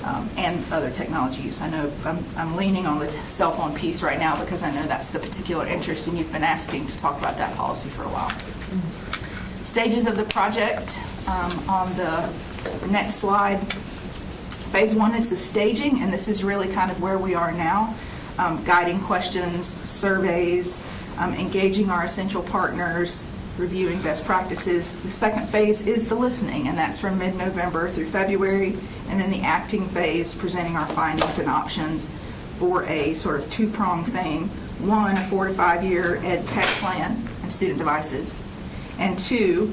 and other technology use. I know I'm leaning on the cell phone piece right now because I know that's the particular interest, and you've been asking to talk about that policy for a while. Stages of the project on the next slide. Phase 1 is the staging, and this is really kind of where we are now. Guiding questions, surveys, engaging our essential partners, reviewing best practices. The second phase is the listening, and that's from mid-November through February. And then the acting phase, presenting our findings and options for a sort of two-pronged thing. 1, a 4 to 5 year ed tech plan and student devices. And 2,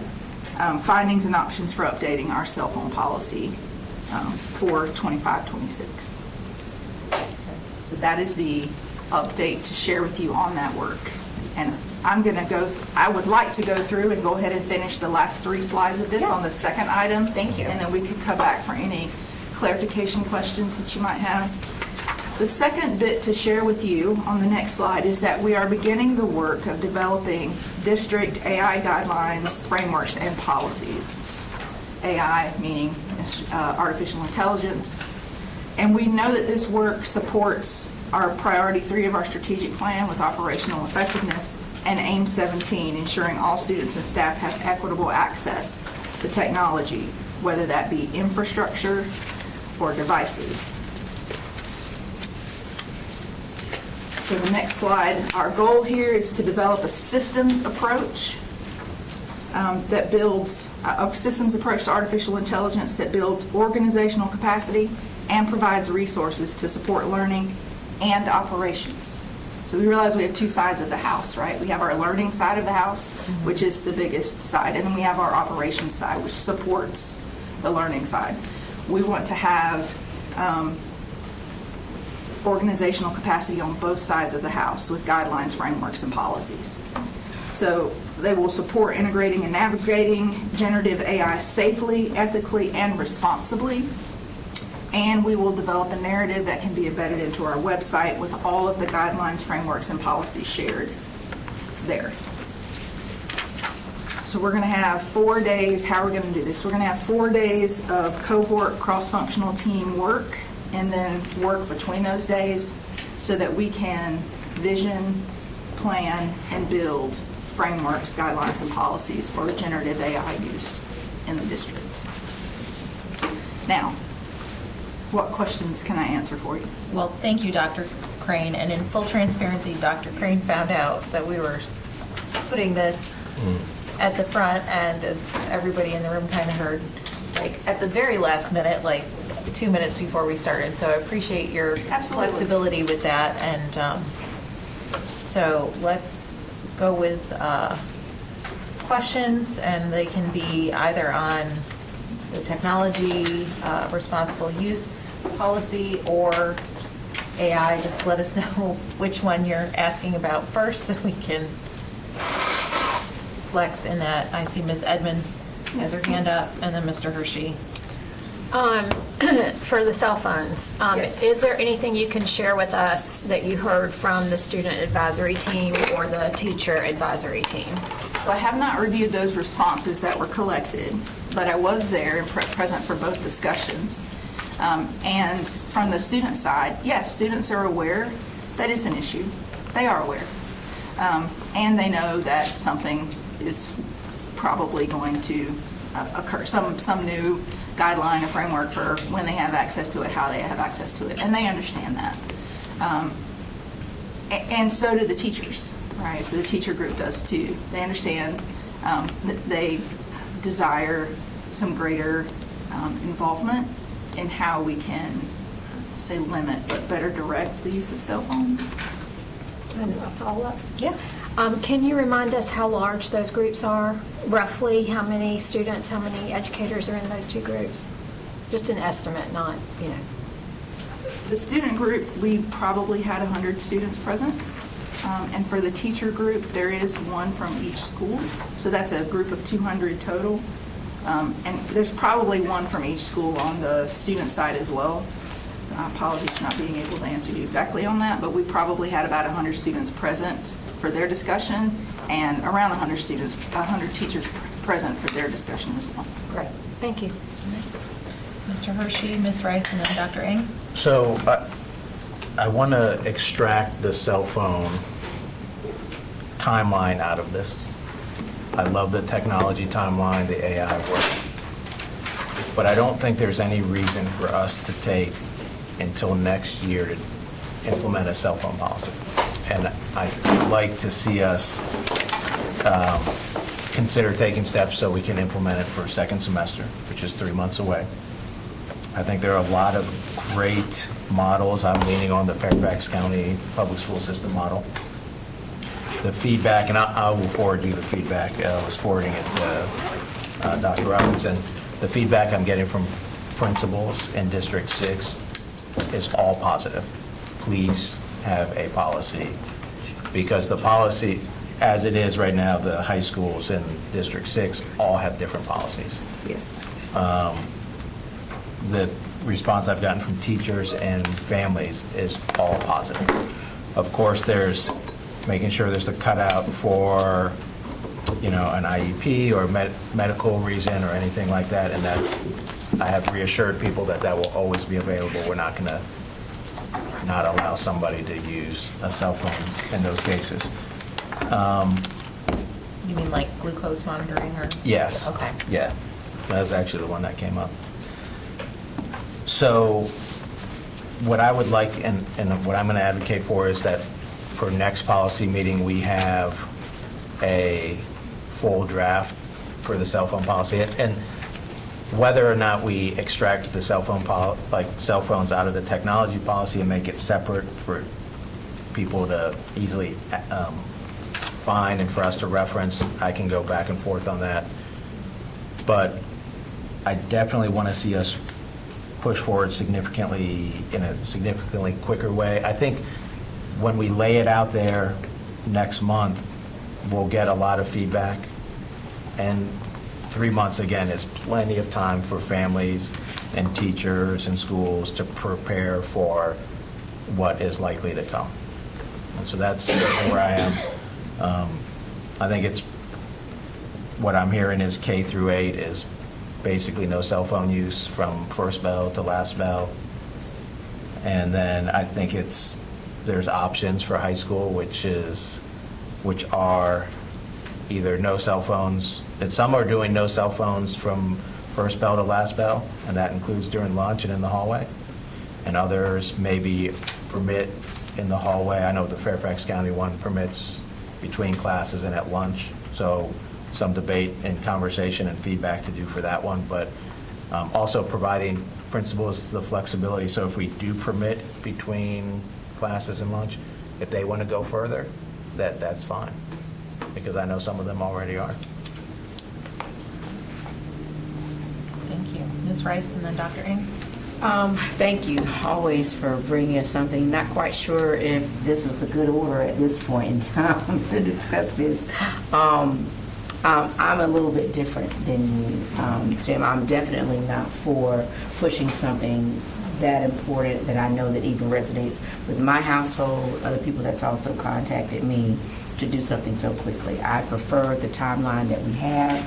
findings and options for updating our cell phone policy for 25-26. So that is the update to share with you on that work. And I would like to go through and go ahead and finish the last 3 slides of this on the second item. Thank you. And then we can come back for any clarification questions that you might have. The second bit to share with you on the next slide is that we are beginning the work of developing district AI guidelines, frameworks, and policies. AI meaning artificial intelligence. And we know that this work supports our priority 3 of our strategic plan with operational effectiveness, and AIM 17, ensuring all students and staff have equitable access to technology, whether that be infrastructure or devices. So the next slide, our goal here is to develop a systems approach that builds a systems approach to artificial intelligence that builds organizational capacity and provides resources to support learning and operations. So we realize we have 2 sides of the house, right? We have our learning side of the house, which is the biggest side, and then we have our operations side, which supports the learning side. We want to have organizational capacity on both sides of the house with guidelines, frameworks, and policies. So they will support integrating and navigating generative AI safely, ethically, and responsibly. And we will develop a narrative that can be embedded into our website with all of the guidelines, frameworks, and policies shared there. So we're going to have 4 days. How are we going to do this? We're going to have 4 days of cohort cross-functional team work, and then work between those days so that we can vision, plan, and build frameworks, guidelines, and policies for generative AI use in the district. Now, what questions can I answer for you? Well, thank you, Dr. Crane. And in full transparency, Dr. Crane found out that we were putting this at the front, and as everybody in the room kind of heard, like at the very last minute, like 2 minutes before we started. So I appreciate your flexibility with that. And so let's go with questions, and they can be either on the technology responsible use policy or AI. Just let us know which one you're asking about first so we can flex in that. I see Ms. Edmonds has her hand up, and then Mr. Hershey. For the cell phones, Yes. Is there anything you can share with us that you heard from the student advisory team or the teacher advisory team? So I have not reviewed those responses that were collected, but I was there and present for both discussions. And from the student side, yes, students are aware that it's an issue. They are aware. And they know that something is probably going to occur, some new guideline or framework for when they have access to it, how they have access to it, and they understand that. And so do the teachers, right? So the teacher group does too. They understand that they desire some greater involvement in how we can, say, limit, but better direct the use of cell phones. And a follow-up? Yeah. Can you remind us how large those groups are? Roughly, how many students, how many educators are in those 2 groups? Just an estimate, not, The student group, we probably had 100 students present. And for the teacher group, there is one from each school. So that's a group of 200 total. And there's probably one from each school on the student side as well. Apologies for not being able to answer you exactly on that, but we probably had about 100 students present for their discussion, and around 100 teachers present for their discussion as well. Great, thank you. Mr. Hershey, Ms. Rice, and then Dr. Ng. So I want to extract the cell phone timeline out of this. I love the technology timeline, the AI work. But I don't think there's any reason for us to take until next year to implement a cell phone policy. And I'd like to see us consider taking steps so we can implement it for second semester, which is 3 months away. I think there are a lot of great models. I'm leaning on the Fairfax County Public School System model. The feedback, and I will forward you the feedback. I was forwarding it to Dr. Robinson. The feedback I'm getting from principals in District 6 is all positive. Please have a policy, because the policy, as it is right now, the high schools in District 6 all have different policies. Yes. The response I've gotten from teachers and families is all positive. Of course, there's making sure there's a cutout for, an IEP or medical reason or anything like that, and I have reassured people that will always be available. We're not going to not allow somebody to use a cell phone in those cases. You mean like glucose monitoring or? Yes. Okay. Yeah, that was actually the one that came up. So what I would like and what I'm going to advocate for is that for next policy meeting, we have a full draft for the cell phone policy. And whether or not we extract the cell phones out of the technology policy and make it separate for people to easily find and for us to reference, I can go back and forth on that. But I definitely want to see us push forward significantly in a significantly quicker way. I think when we lay it out there next month, we'll get a lot of feedback. And 3 months, again, is plenty of time for families and teachers and schools to prepare for what is likely to come. And so that's where I am. I think it's, what I'm hearing is K through 8 is basically no cell phone use from first bell to last bell. And then I think there's options for high school, which are either no cell phones, and some are doing no cell phones from first bell to last bell, and that includes during lunch and in the hallway. And others maybe permit in the hallway. I know the Fairfax County one permits between classes and at lunch. So some debate and conversation and feedback to do for that one, but also providing principals the flexibility. So if we do permit between classes and lunch, if they want to go further, that's fine, because I know some of them already are. Thank you. Ms. Rice and then Dr. Ng. Thank you always for bringing us something. Not quite sure if this was the good order at this point in time to discuss this. I'm a little bit different than you, Jim. I'm definitely not for pushing something that important that I know that even resonates with my household, other people that's also contacted me to do something so quickly. I prefer the timeline that we have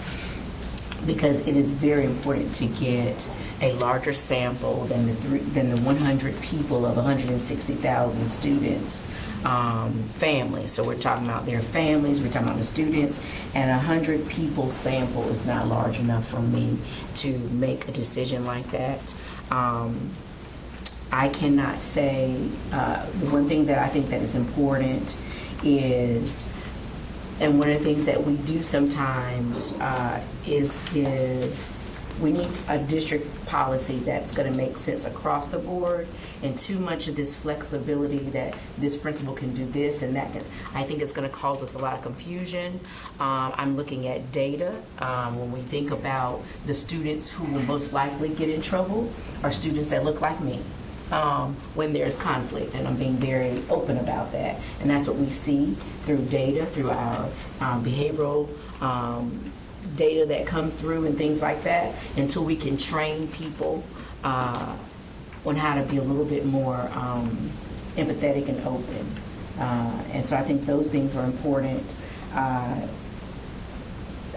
because it is very important to get a larger sample than the 100 people of 160,000 students. Families. So we're talking about their families, we're talking about the students, and 100 people sample is not large enough for me to make a decision like that. I cannot say, the one thing that I think that is important is, and one of the things that we do sometimes is we need a district policy that's going to make sense across the board, and too much of this flexibility that this principal can do this and that. I think it's going to cause us a lot of confusion. I'm looking at data. When we think about the students who will most likely get in trouble are students that look like me. When there's conflict, and I'm being very open about that. And that's what we see through data, through our behavioral data that comes through and things like that, until we can train people on how to be a little bit more empathetic and open. And so I think those things are important. I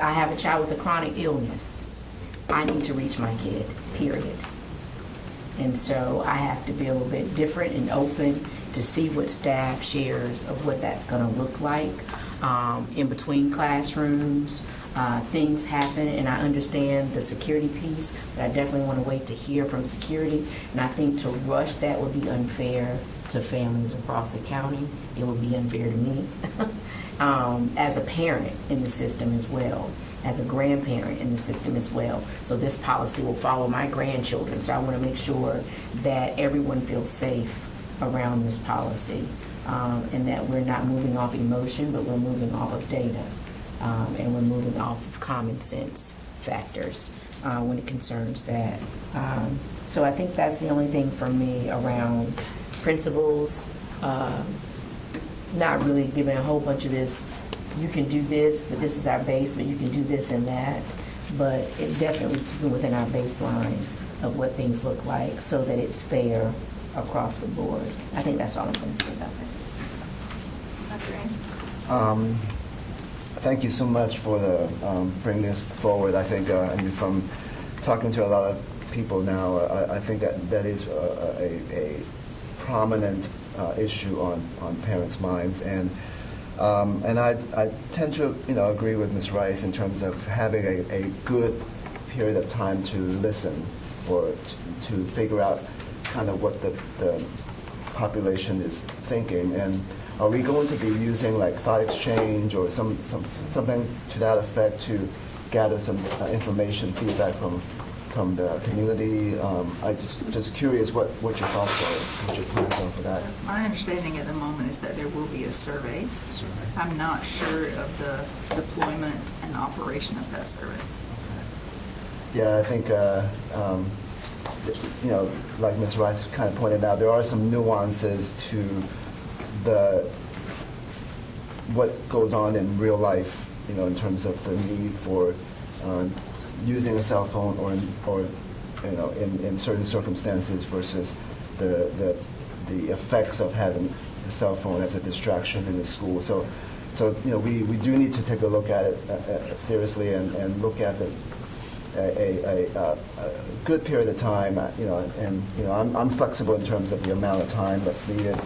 have a child with a chronic illness. I need to reach my kid, period. And so I have to be a little bit different and open to see what staff shares of what that's going to look like. In between classrooms, things happen, and I understand the security piece, but I definitely want to wait to hear from security. And I think to rush that would be unfair to families across the county. It would be unfair to me as a parent in the system as well, as a grandparent in the system as well. So this policy will follow my grandchildren. So I want to make sure that everyone feels safe around this policy, and that we're not moving off emotion, but we're moving off of data, and we're moving off of common sense factors when it concerns that. So I think that's the only thing for me around principals, not really giving a whole bunch of this, you can do this, but this is our base, but you can do this and that. But it definitely keeping within our baseline of what things look like so that it's fair across the board. I think that's all I'm going to say about that. Thank you so much for bringing this forward. I think, I mean, from talking to a lot of people now, I think that is a prominent issue on parents' minds, and I tend to agree with Ms. Rice in terms of having a good period of time to listen or to figure out kind of what the population is thinking. And are we going to be using like thought exchange or something to that effect to gather some information, feedback from the community? I just curious what your thoughts are, what your plans are for that. My understanding at the moment is that there will be a survey. I'm not sure of the deployment and operation of that survey. Yeah, I think, like Ms. Rice kind of pointed out, there are some nuances to what goes on in real life, in terms of the need for using a cell phone or in certain circumstances versus the effects of having the cell phone as a distraction in the school. So we do need to take a look at it seriously and look at a good period of time, I'm flexible in terms of the amount of time that's needed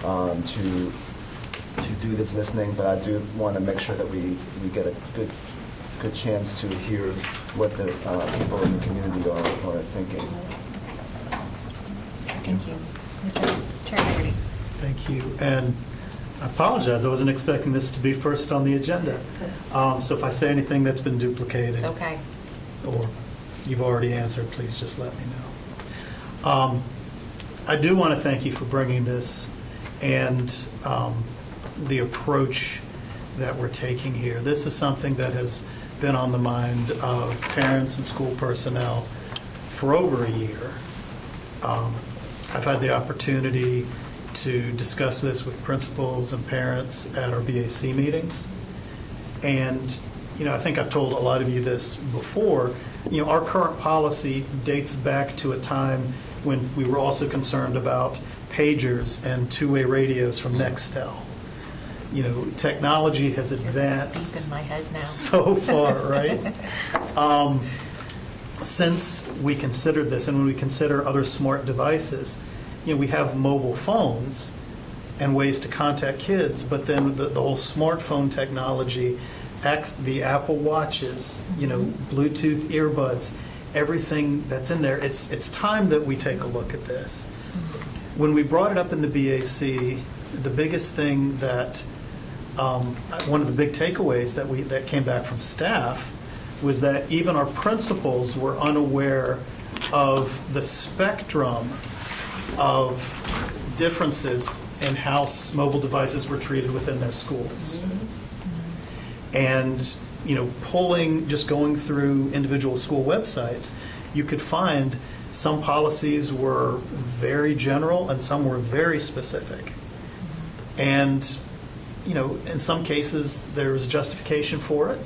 to do this listening, but I do want to make sure that we get a good chance to hear what the people in the community are thinking. Thank you. Mr. Chair Hagerty. Thank you. And I apologize. I wasn't expecting this to be first on the agenda. So if I say anything that's been duplicated, It's okay. or you've already answered, please just let me know. I do want to thank you for bringing this and the approach that we're taking here. This is something that has been on the mind of parents and school personnel for over a year. I've had the opportunity to discuss this with principals and parents at our BAC meetings. And, I think I've told a lot of you this before. Our current policy dates back to a time when we were also concerned about pagers and two-way radios from Nextel. Technology has advanced Deep in my head now. so far, right? Since we considered this, and when we consider other smart devices, we have mobile phones and ways to contact kids, but then the whole smartphone technology, the Apple Watches, Bluetooth earbuds, everything that's in there, it's time that we take a look at this. When we brought it up in the BAC, the biggest thing that, one of the big takeaways that came back from staff was that even our principals were unaware of the spectrum of differences in how mobile devices were treated within their schools. And, just going through individual school websites, you could find some policies were very general and some were very specific. And, in some cases, there was justification for it.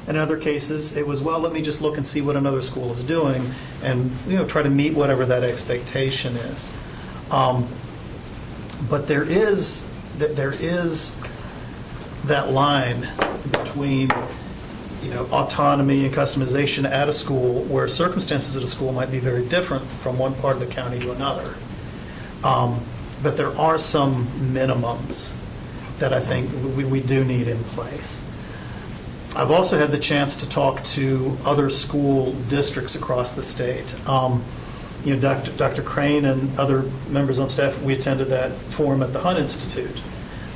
And in other cases, it was, well, let me just look and see what another school is doing and, try to meet whatever that expectation is. But there is that line between autonomy and customization at a school where circumstances at a school might be very different from one part of the county to another. But there are some minimums that I think we do need in place. I've also had the chance to talk to other school districts across the state. Dr. Crane and other members on staff, we attended that forum at the Hunt Institute.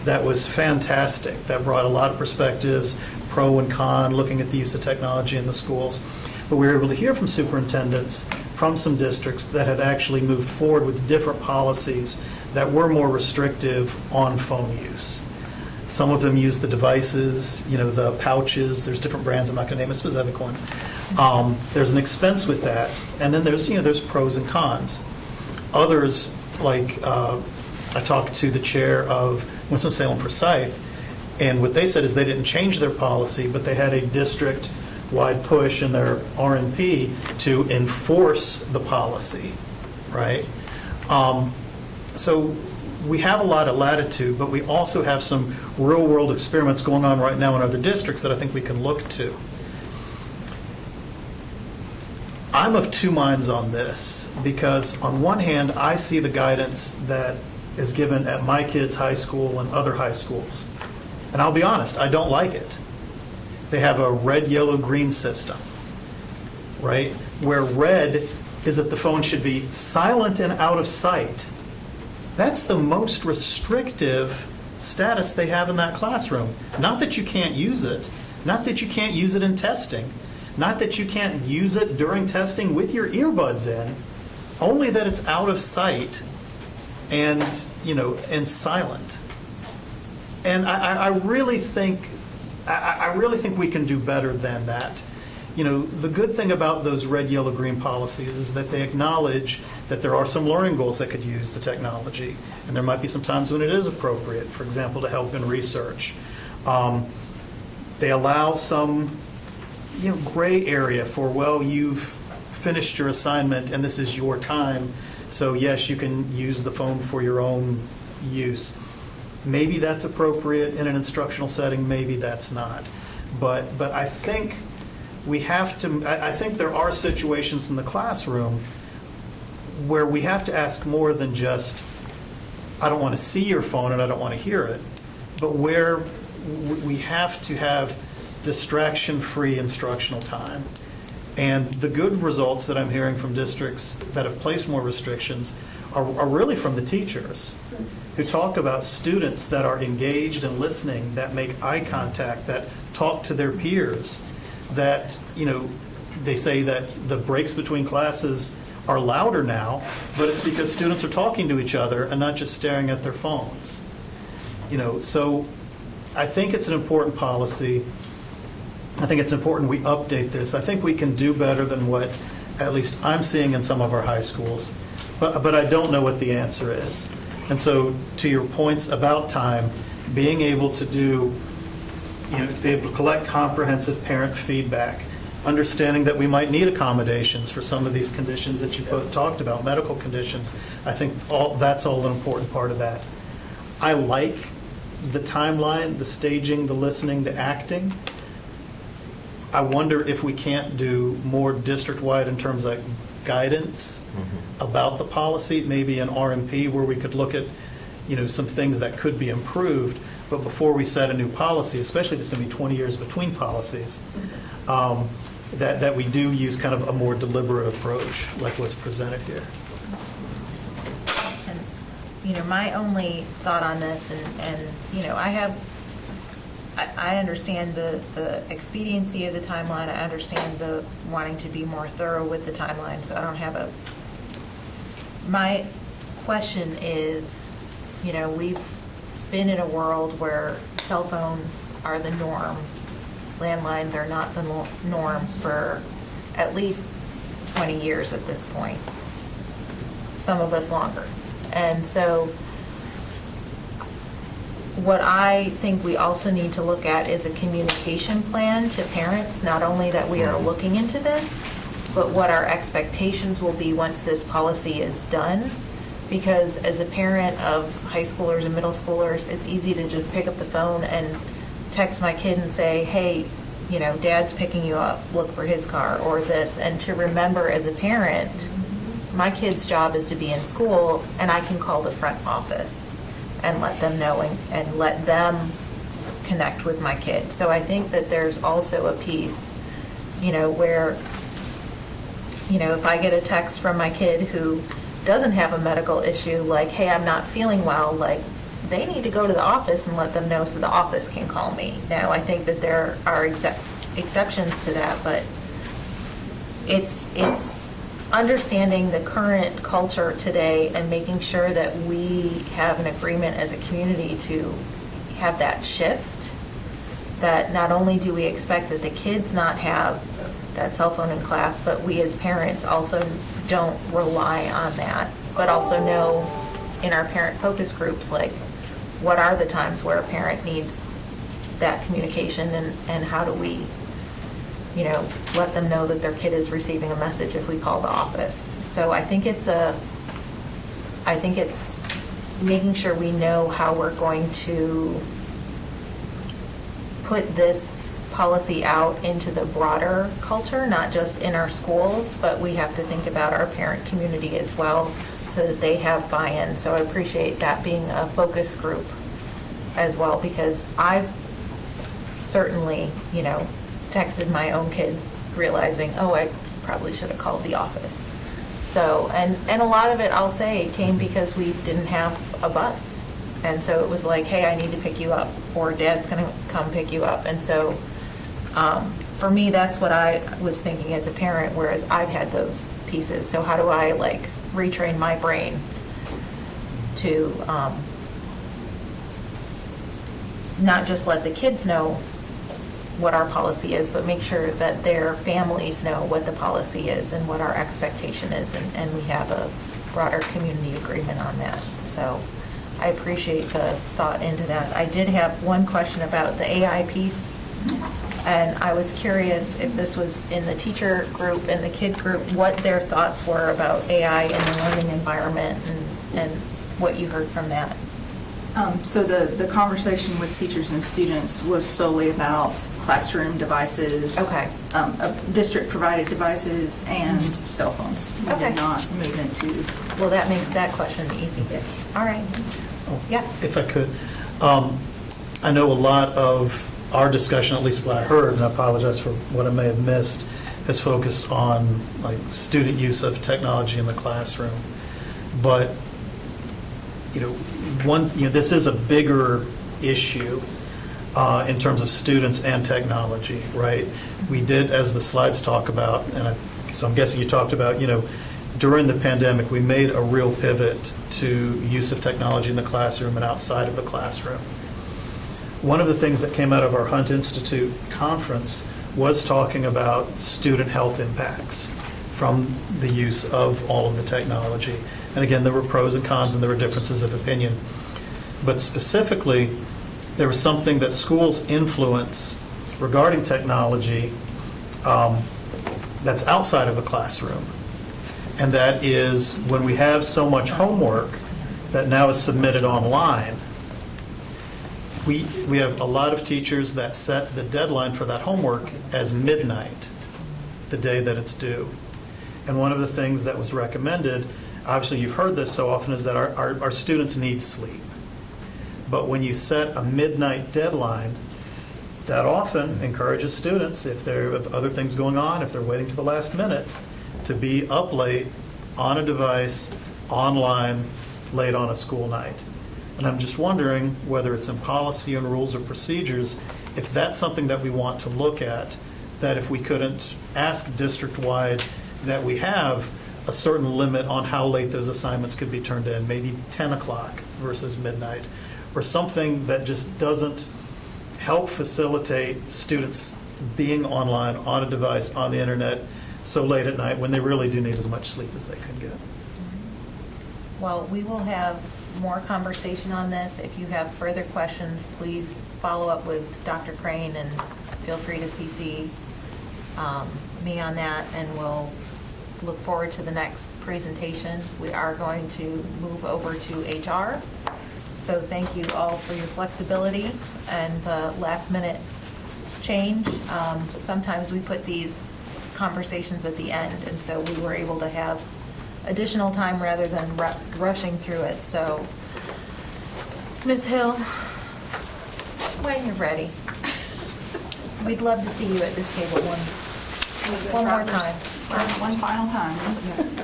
That was fantastic. That brought a lot of perspectives, pro and con, looking at the use of technology in the schools. But we were able to hear from superintendents from some districts that had actually moved forward with different policies that were more restrictive on phone use. Some of them use the devices, the pouches. There's different brands. I'm not going to name a specific one. There's an expense with that, and then there's pros and cons. Others, like I talked to the chair of Winston-Salem Forsyth, and what they said is they didn't change their policy, but they had a district-wide push in their RNP to enforce the policy, right? So we have a lot of latitude, but we also have some real-world experiments going on right now in other districts that I think we can look to. I'm of two minds on this because on one hand, I see the guidance that is given at my kids' high school and other high schools. And I'll be honest, I don't like it. They have a red, yellow, green system, right? Where red is that the phone should be silent and out of sight. That's the most restrictive status they have in that classroom. Not that you can't use it, not that you can't use it in testing, not that you can't use it during testing with your earbuds in, only that it's out of sight and, and silent. And I really think we can do better than that. The good thing about those red, yellow, green policies is that they acknowledge that there are some learning goals that could use the technology, and there might be some times when it is appropriate, for example, to help in research. They allow some gray area for, well, you've finished your assignment and this is your time, so yes, you can use the phone for your own use. Maybe that's appropriate in an instructional setting, maybe that's not. But I think we have to, I think there are situations in the classroom where we have to ask more than just, I don't want to see your phone and I don't want to hear it, but where we have to have distraction-free instructional time. And the good results that I'm hearing from districts that have placed more restrictions are really from the teachers who talk about students that are engaged and listening, that make eye contact, that talk to their peers, that, they say that the breaks between classes are louder now, but it's because students are talking to each other and not just staring at their phones. So I think it's an important policy. I think it's important we update this. I think we can do better than what at least I'm seeing in some of our high schools, but I don't know what the answer is. And so to your points about time, being able to do, to be able to collect comprehensive parent feedback, understanding that we might need accommodations for some of these conditions that you both talked about, medical conditions, I think that's all an important part of that. I like the timeline, the staging, the listening, the acting. I wonder if we can't do more district-wide in terms of guidance about the policy, maybe an RMP where we could look at, some things that could be improved. But before we set a new policy, especially if it's going to be 20 years between policies, that we do use kind of a more deliberate approach, like what's presented here. And, my only thought on this, and I understand the expediency of the timeline. I understand the wanting to be more thorough with the timeline, so I don't have my question is, we've been in a world where cell phones are the norm. Landlines are not the norm for at least 20 years at this point. Some of us longer. And so what I think we also need to look at is a communication plan to parents, not only that we are looking into this, but what our expectations will be once this policy is done. Because as a parent of high schoolers and middle schoolers, it's easy to just pick up the phone and text my kid and say, hey, dad's picking you up, look for his car, or this, and to remember as a parent, my kid's job is to be in school, and I can call the front office and let them know and let them connect with my kid. So I think that there's also a piece, where, if I get a text from my kid who doesn't have a medical issue, like, hey, I'm not feeling well, like, they need to go to the office and let them know so the office can call me. Now, I think that there are exceptions to that, but it's understanding the current culture today and making sure that we have an agreement as a community to have that shift, that not only do we expect that the kids not have that cell phone in class, but we as parents also don't rely on that, but also know in our parent focus groups, like, what are the times where a parent needs that communication, and how do we, let them know that their kid is receiving a message if we call the office. So I think it's making sure we know how we're going to put this policy out into the broader culture, not just in our schools, but we have to think about our parent community as well, so that they have buy-in. So I appreciate that being a focus group as well, because I've certainly, texted my own kid realizing, oh, I probably should have called the office. So, and a lot of it, I'll say, came because we didn't have a bus. And so it was like, hey, I need to pick you up, or dad's gonna come pick you up. And so for me, that's what I was thinking as a parent, whereas I've had those pieces. So how do I retrain my brain to not just let the kids know what our policy is, but make sure that their families know what the policy is and what our expectation is, and we have a broader community agreement on that. So I appreciate the thought into that. I did have one question about the AI piece, and I was curious if this was in the teacher group and the kid group, what their thoughts were about AI in the learning environment, and what you heard from that. So the conversation with teachers and students was solely about classroom devices. Okay. District-provided devices and cell phones. We Okay. did not move into. Well, that makes that question easy. All right. Yeah. If I could, I know a lot of our discussion, at least what I heard, and I apologize for what I may have missed, has focused on student use of technology in the classroom. But this is a bigger issue in terms of students and technology, right? We did, as the slides talk about, so I'm guessing you talked about, during the pandemic, we made a real pivot to use of technology in the classroom and outside of the classroom. One of the things that came out of our Hunt Institute conference was talking about student health impacts from the use of all of the technology. And again, there were pros and cons and there were differences of opinion. But specifically, there was something that schools influence regarding technology that's outside of the classroom. And that is when we have so much homework that now is submitted online, we have a lot of teachers that set the deadline for that homework as midnight, the day that it's due. And one of the things that was recommended, obviously you've heard this so often, is that our students need sleep. But when you set a midnight deadline, that often encourages students, if they have other things going on, if they're waiting to the last minute, to be up late on a device, online, late on a school night. And I'm just wondering whether it's in policy and rules or procedures, if that's something that we want to look at, that if we couldn't ask district-wide that we have a certain limit on how late those assignments could be turned in, maybe 10 o'clock versus midnight, or something that just doesn't help facilitate students being online, on a device, on the internet, so late at night when they really do need as much sleep as they can get. Well, we will have more conversation on this. If you have further questions, please follow up with Dr. Crane, and feel free to CC me on that, and we'll look forward to the next presentation. We are going to move over to HR. So thank you all for your flexibility and the last minute change. Sometimes we put these conversations at the end, and so we were able to have additional time rather than rushing through it. So, Ms. Hill, when you're ready, we'd love to see you at this table one more time. One final time.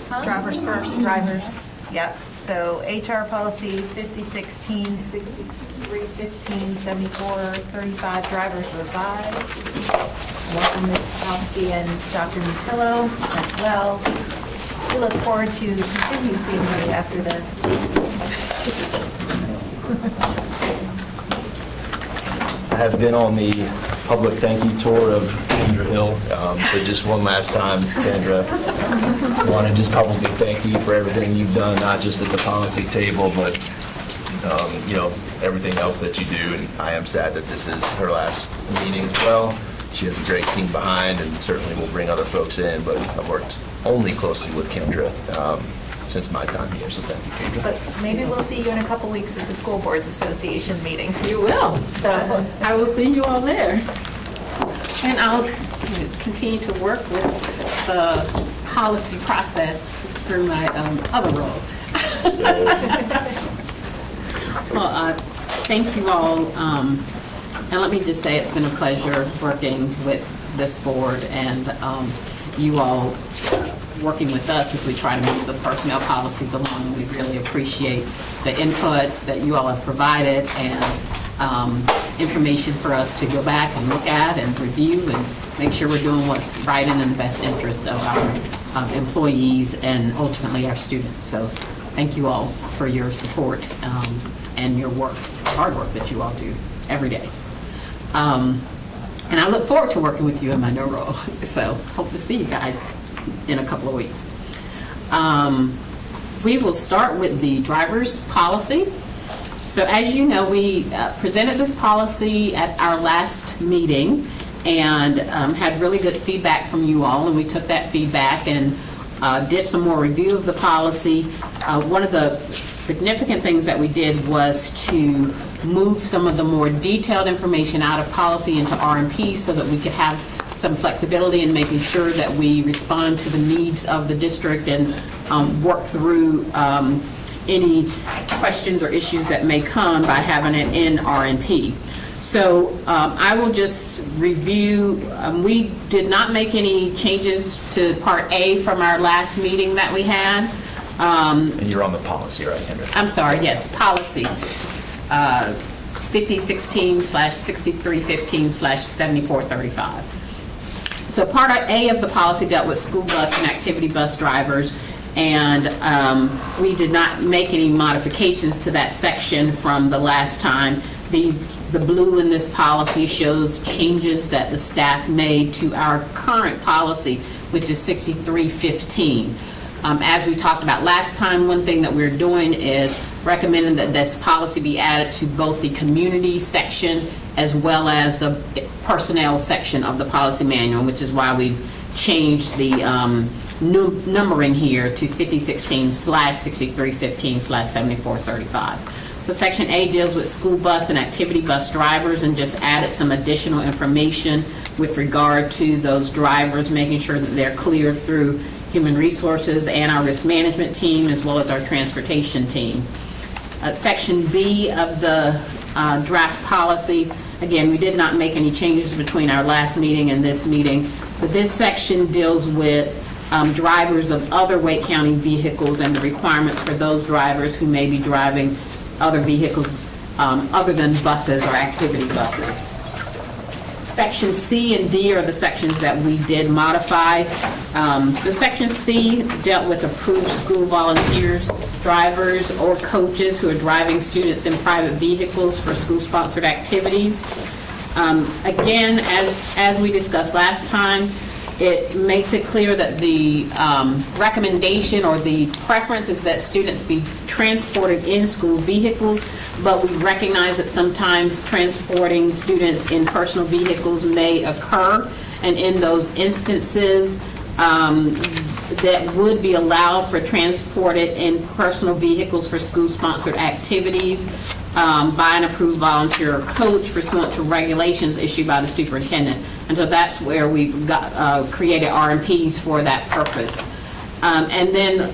Huh? Drivers first. Drivers, yep. So HR policy 5016, 6315, 7435, drivers revised. Welcome Ms. Kowski and Dr. Mutillo as well. We look forward to continue seeing you after this. I have been on the public thank you tour of Kendra Hill, so just one last time, Kendra, I want to just publicly thank you for everything you've done, not just at the policy table, but, everything else that you do, and I am sad that this is her last meeting as well. She has a great team behind, and certainly will bring other folks in, but I've worked only closely with Kendra since my time here, so thank you, Kendra. But maybe we'll see you in a couple weeks at the School Boards Association meeting. You will. So I will see you all there. And I'll continue to work with the policy process through my other role. Well, thank you all. And let me just say it's been a pleasure working with this board and you all working with us as we try to move the personnel policies along. We really appreciate the input that you all have provided and information for us to go back and look at and review and make sure we're doing what's right and in the best interest of our employees and ultimately our students. So thank you all for your support and your work, hard work that you all do every day. And I look forward to working with you in my new role. So hope to see you guys in a couple of weeks. We will start with the driver's policy. So as you know, we presented this policy at our last meeting and had really good feedback from you all, and we took that feedback and did some more review of the policy. One of the significant things that we did was to move some of the more detailed information out of policy into R&P so that we could have some flexibility in making sure that we respond to the needs of the district and work through any questions or issues that may come by having it in R&P. So I will just review. We did not make any changes to Part A from our last meeting that we had. And you're on the policy, right, Kendra? I'm sorry, yes, policy 5016/6315/7435. So Part A of the policy dealt with school bus and activity bus drivers, and we did not make any modifications to that section from the last time. The blue in this policy shows changes that the staff made to our current policy, which is 6315. As we talked about last time, one thing that we're doing is recommending that this policy be added to both the community section as well as the personnel section of the policy manual, which is why we've changed the numbering here to 5016/6315/7435. So Section A deals with school bus and activity bus drivers and just added some additional information with regard to those drivers, making sure that they're cleared through human resources and our risk management team as well as our transportation team. Section B of the draft policy, again, we did not make any changes between our last meeting and this meeting, but this section deals with drivers of other Wake County vehicles and the requirements for those drivers who may be driving other vehicles other than buses or activity buses. Section C and D are the sections that we did modify. So Section C dealt with approved school volunteers, drivers, or coaches who are driving students in private vehicles for school-sponsored activities. Again, as we discussed last time, it makes it clear that the recommendation or the preference is that students be transported in school vehicles, but we recognize that sometimes transporting students in personal vehicles may occur, and in those instances, that would be allowed for transported in personal vehicles for school-sponsored activities. by an approved volunteer or coach pursuant to regulations issued by the superintendent. And so that's where we've got, created RMPs for that purpose. And then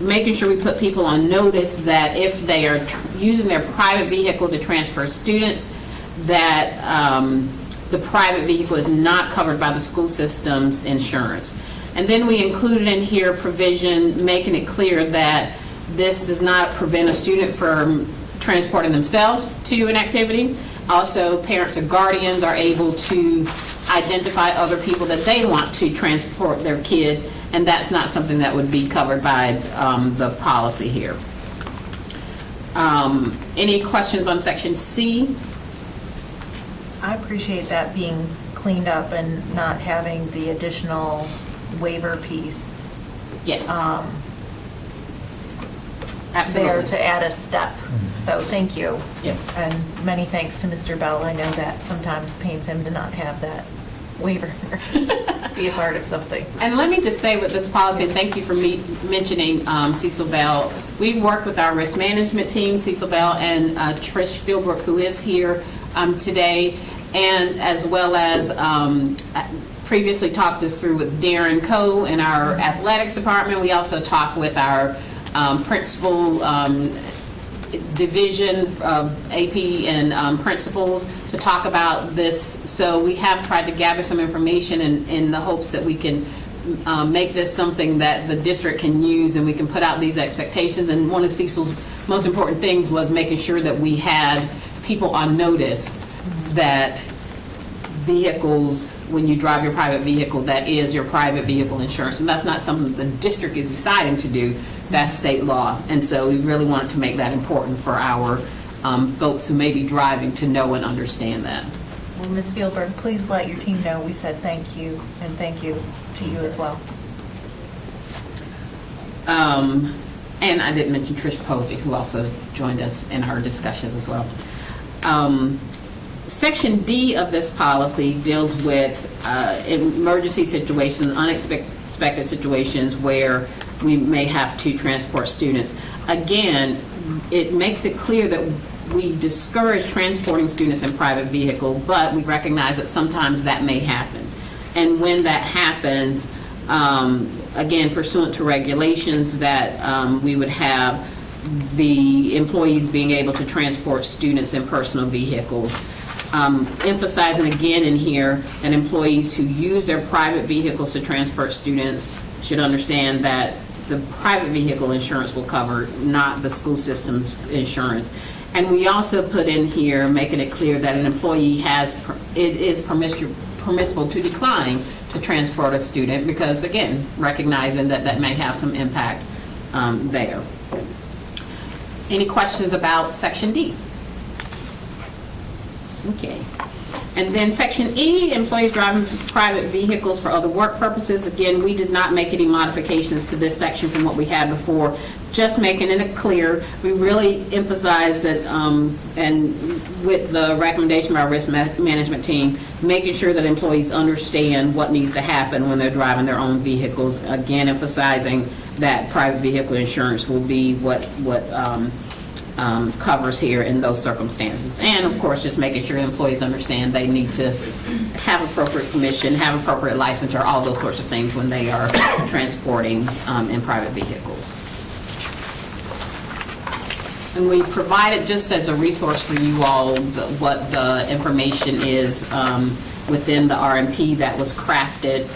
making sure we put people on notice that if they are using their private vehicle to transfer students, that the private vehicle is not covered by the school system's insurance. And then we included in here provision making it clear that this does not prevent a student from transporting themselves to an activity. Also, parents or guardians are able to identify other people that they want to transport their kid, and that's not something that would be covered by the policy here. Any questions on section C? I appreciate that being cleaned up and not having the additional waiver piece Yes, there absolutely. to add a step. So thank you. Yes. And many thanks to Mr. Bell. I know that sometimes pains him to not have that waiver be a part of something. And let me just say with this policy, and thank you for mentioning Cecil Bell. We work with our risk management team, Cecil Bell and Trish Philbrook, who is here today, and as well as previously talked this through with Darren Coe in our athletics department. We also talked with our principal division of AP and principals to talk about this. So we have tried to gather some information in the hopes that we can make this something that the district can use and we can put out these expectations. And one of Cecil's most important things was making sure that we had people on notice that vehicles, when you drive your private vehicle, that is your private vehicle insurance. And that's not something the district is deciding to do. That's state law. And so we really wanted to make that important for our folks who may be driving to know and understand that. Well, Ms. Fieldberg, please let your team know we said thank you, and thank you to you as well. And I didn't mention Trish Posey, who also joined us in our discussions as well. Section D of this policy deals with emergency situations, unexpected situations where we may have to transport students. Again, it makes it clear that we discourage transporting students in private vehicle, but we recognize that sometimes that may happen. And when that happens, again, pursuant to regulations, that we would have the employees being able to transport students in personal vehicles. Emphasizing again in here that employees who use their private vehicles to transport students should understand that the private vehicle insurance will cover, not the school system's insurance. And we also put in here, making it clear that an employee it is permissible to decline to transport a student because, again, recognizing that that may have some impact there. Any questions about Section D? Okay. And then Section E, employees driving private vehicles for other work purposes. Again, we did not make any modifications to this section from what we had before, just making it clear. We really emphasized that, and with the recommendation of our risk management team, making sure that employees understand what needs to happen when they're driving their own vehicles. Again, emphasizing that private vehicle insurance will be what covers here in those circumstances. And of course, just making sure employees understand they need to have appropriate permission, have appropriate licensure, all those sorts of things when they are transporting in private vehicles. And we provided, just as a resource for you all, what the information is within the RMP that was crafted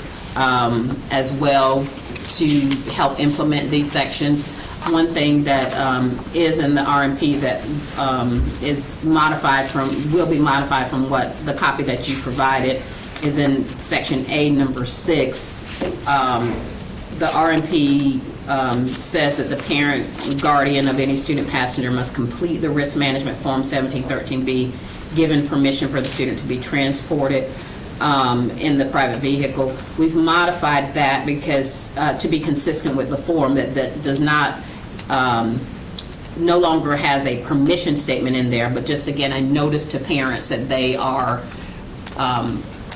as well to help implement these sections. One thing that is in the RMP that is modified will be modified from what the copy that you provided is in Section A, number 6. The RMP says that the parent or guardian of any student passenger must complete the risk management form 1713B, given permission for the student to be transported in the private vehicle. We've modified that because to be consistent with the form that does not no longer has a permission statement in there, but just again a notice to parents that they are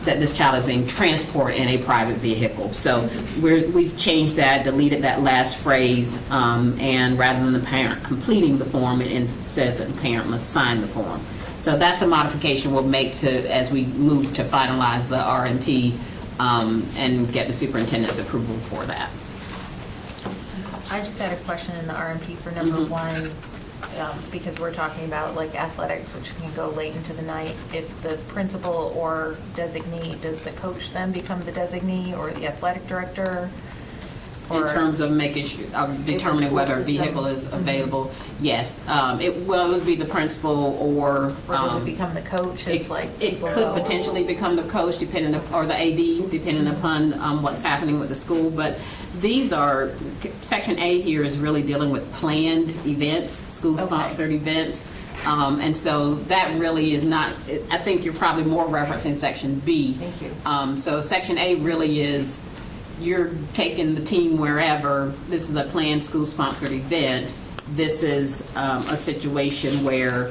that this child is being transported in a private vehicle. So we've changed that, deleted that last phrase, and rather than the parent completing the form, it says that the parent must sign the form. So that's a modification we'll make to, as we move to finalize the RMP and get the superintendent's approval for that. I just had a question in the RMP for number one, because we're talking about like athletics, which can go late into the night. If the principal or designee, does the coach then become the designee or the athletic director? In terms of making sure, determining whether a vehicle is available, yes. It would be the principal or. Or does it become the coach? It could potentially become the coach, or the AD, depending upon what's happening with the school. But these are, Section A here is really dealing with planned events, school-sponsored events. And so that really is not, I think you're probably more referencing Section B. Thank you. So Section A really is, you're taking the team wherever. This is a planned school-sponsored event. This is a situation where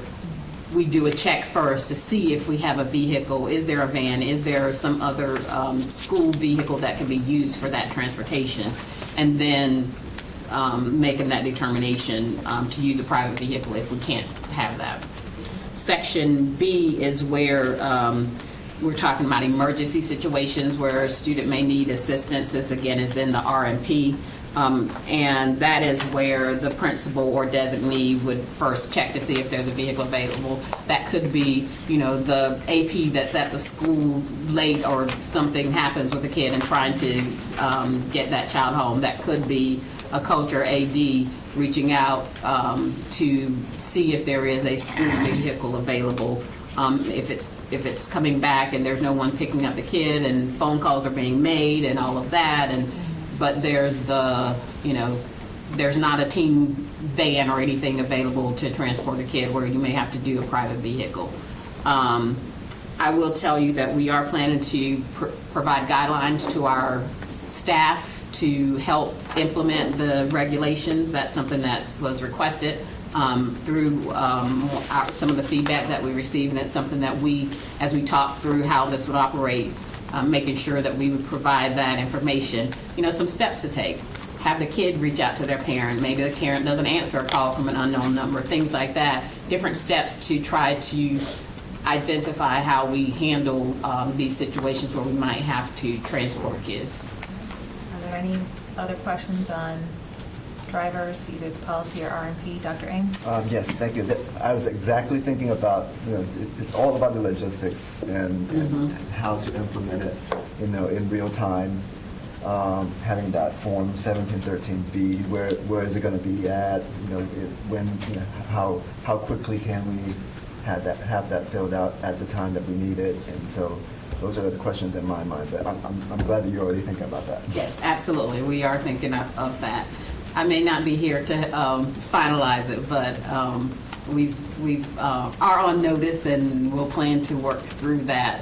we do a check first to see if we have a vehicle. Is there a van? Is there some other school vehicle that can be used for that transportation? And then making that determination to use a private vehicle if we can't have that. Section B is where we're talking about emergency situations where a student may need assistance. This again is in the RMP. And that is where the principal or designee would first check to see if there's a vehicle available. That could be, the AP that's at the school late or something happens with a kid and trying to get that child home. That could be a coach or AD reaching out to see if there is a school vehicle available. If it's coming back and there's no one picking up the kid and phone calls are being made and all of that, but there's there's not a team van or anything available to transport a kid where you may have to do a private vehicle. I will tell you that we are planning to provide guidelines to our staff to help implement the regulations. That's something that was requested through some of the feedback that we received, and it's something that we, as we talk through how this would operate, making sure that we would provide that information. Some steps to take. Have the kid reach out to their parent. Maybe the parent doesn't answer a call from an unknown number, things like that. Different steps to try to identify how we handle these situations where we might have to transport kids. Are there any other questions on drivers, either the policy or RMP? Dr. Ames? Yes, thank you. I was exactly thinking about, it's all about the logistics and how to implement it, in real time. Having that form 1713B, where is it going to be at? How quickly can we have that filled out at the time that we need it? And so those are the questions in my mind. But I'm glad that you're already thinking about that. Yes, absolutely. We are thinking of that. I may not be here to finalize it, but we are on notice, and we'll plan to work through that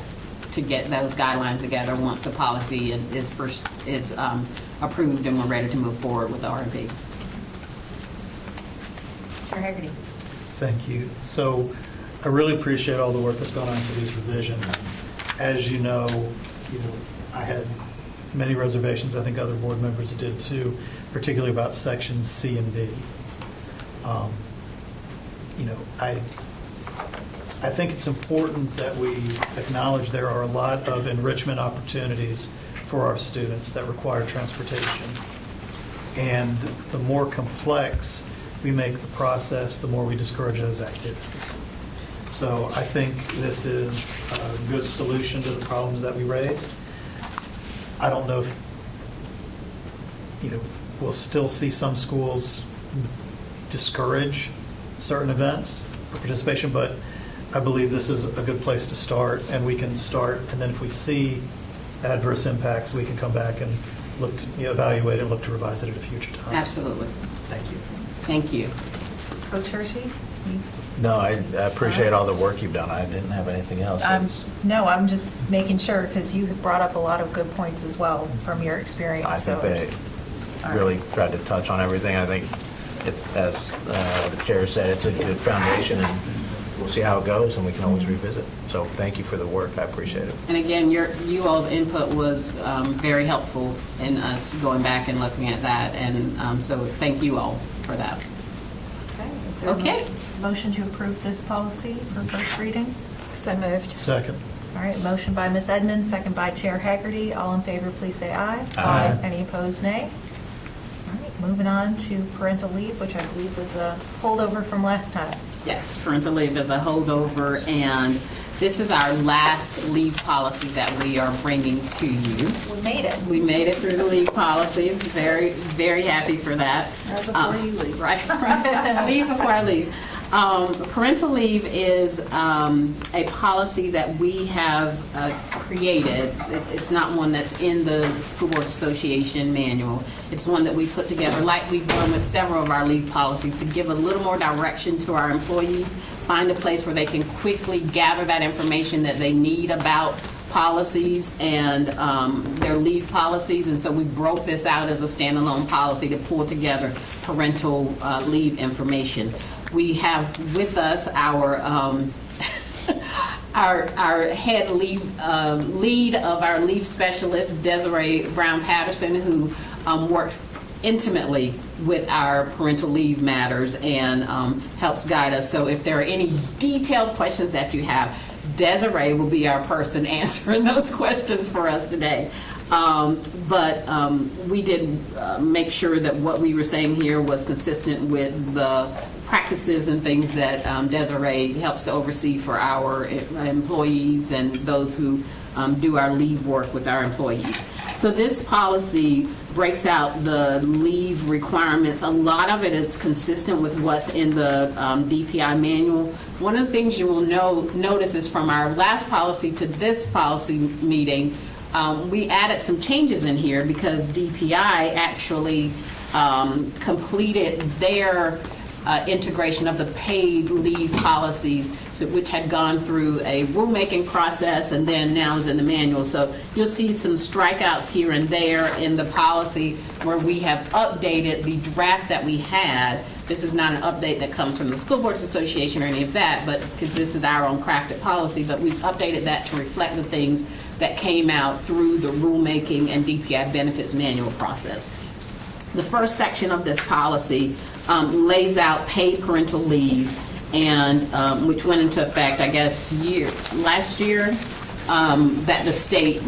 to get those guidelines together once the policy is approved and we're ready to move forward with the RMP. Chair Hagerty. Thank you. So I really appreciate all the work that's gone on into these revisions. As you know, I had many reservations. I think other board members did too, particularly about sections C and D. I think it's important that we acknowledge there are a lot of enrichment opportunities for our students that require transportation. And the more complex we make the process, the more we discourage those activities. So I think this is a good solution to the problems that we raised. I don't know if, we'll still see some schools discourage certain events or participation, but I believe this is a good place to start, and we can start, and then if we see adverse impacts, we can come back and look to evaluate and look to revise it at a future time. Absolutely. Thank you. Thank you. Coach Hershey? No, I appreciate all the work you've done. I didn't have anything else. No, I'm just making sure, because you have brought up a lot of good points as well from your experience. I think they really tried to touch on everything. I think, as the chair said, it's a good foundation, and we'll see how it goes, and we can always revisit. So thank you for the work. I appreciate it. And again, you all's input was very helpful in us going back and looking at that, and so thank you all for that. Okay. Is there a Okay. motion to approve this policy for first reading? So moved. Second. All right, motion by Ms. Edmonds, second by Chair Haggerty. All in favor, please say aye. Aye. Any opposed, nay? All right, moving on to parental leave, which I believe was a holdover from last time. Yes, parental leave is a holdover, and this is our last leave policy that we are bringing to you. We made it. We made it through the leave policies. Very, very happy for that. Right before you leave. Right. Leave before I leave. Parental leave is a policy that we have created. It's not one that's in the School Board Association manual. It's one that we put together, like we've done with several of our leave policies, to give a little more direction to our employees, find a place where they can quickly gather that information that they need about policies and their leave policies. And so we broke this out as a standalone policy to pull together parental leave information. We have with us our our head lead of our leave specialist, Desiree Brown-Patterson, who works intimately with our parental leave matters and helps guide us. So if there are any detailed questions that you have, Desiree will be our person answering those questions for us today. But we did make sure that what we were saying here was consistent with the practices and things that Desiree helps to oversee for our employees and those who do our leave work with our employees. So this policy breaks out the leave requirements. A lot of it is consistent with what's in the DPI manual. One of the things you will notice is from our last policy to this policy meeting, we added some changes in here because DPI actually completed their integration of the paid leave policies, which had gone through a rulemaking process and then now is in the manual. So you'll see some strikeouts here and there in the policy where we have updated the draft that we had. This is not an update that comes from the School Boards Association or any of that, but because this is our own crafted policy, but we've updated that to reflect the things that came out through the rulemaking and DPI benefits manual process. The first section of this policy lays out paid parental leave, and which went into effect, I guess, last year that the state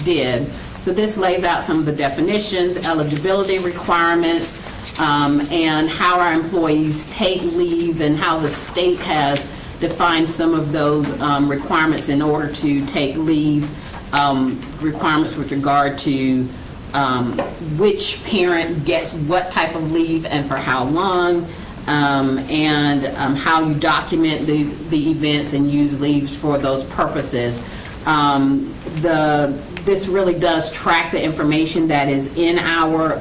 did. So this lays out some of the definitions, eligibility requirements, and how our employees take leave and how the state has defined some of those requirements in order to take leave, requirements with regard to which parent gets what type of leave and for how long, and how you document the events and use leaves for those purposes. This really does track the information that is in our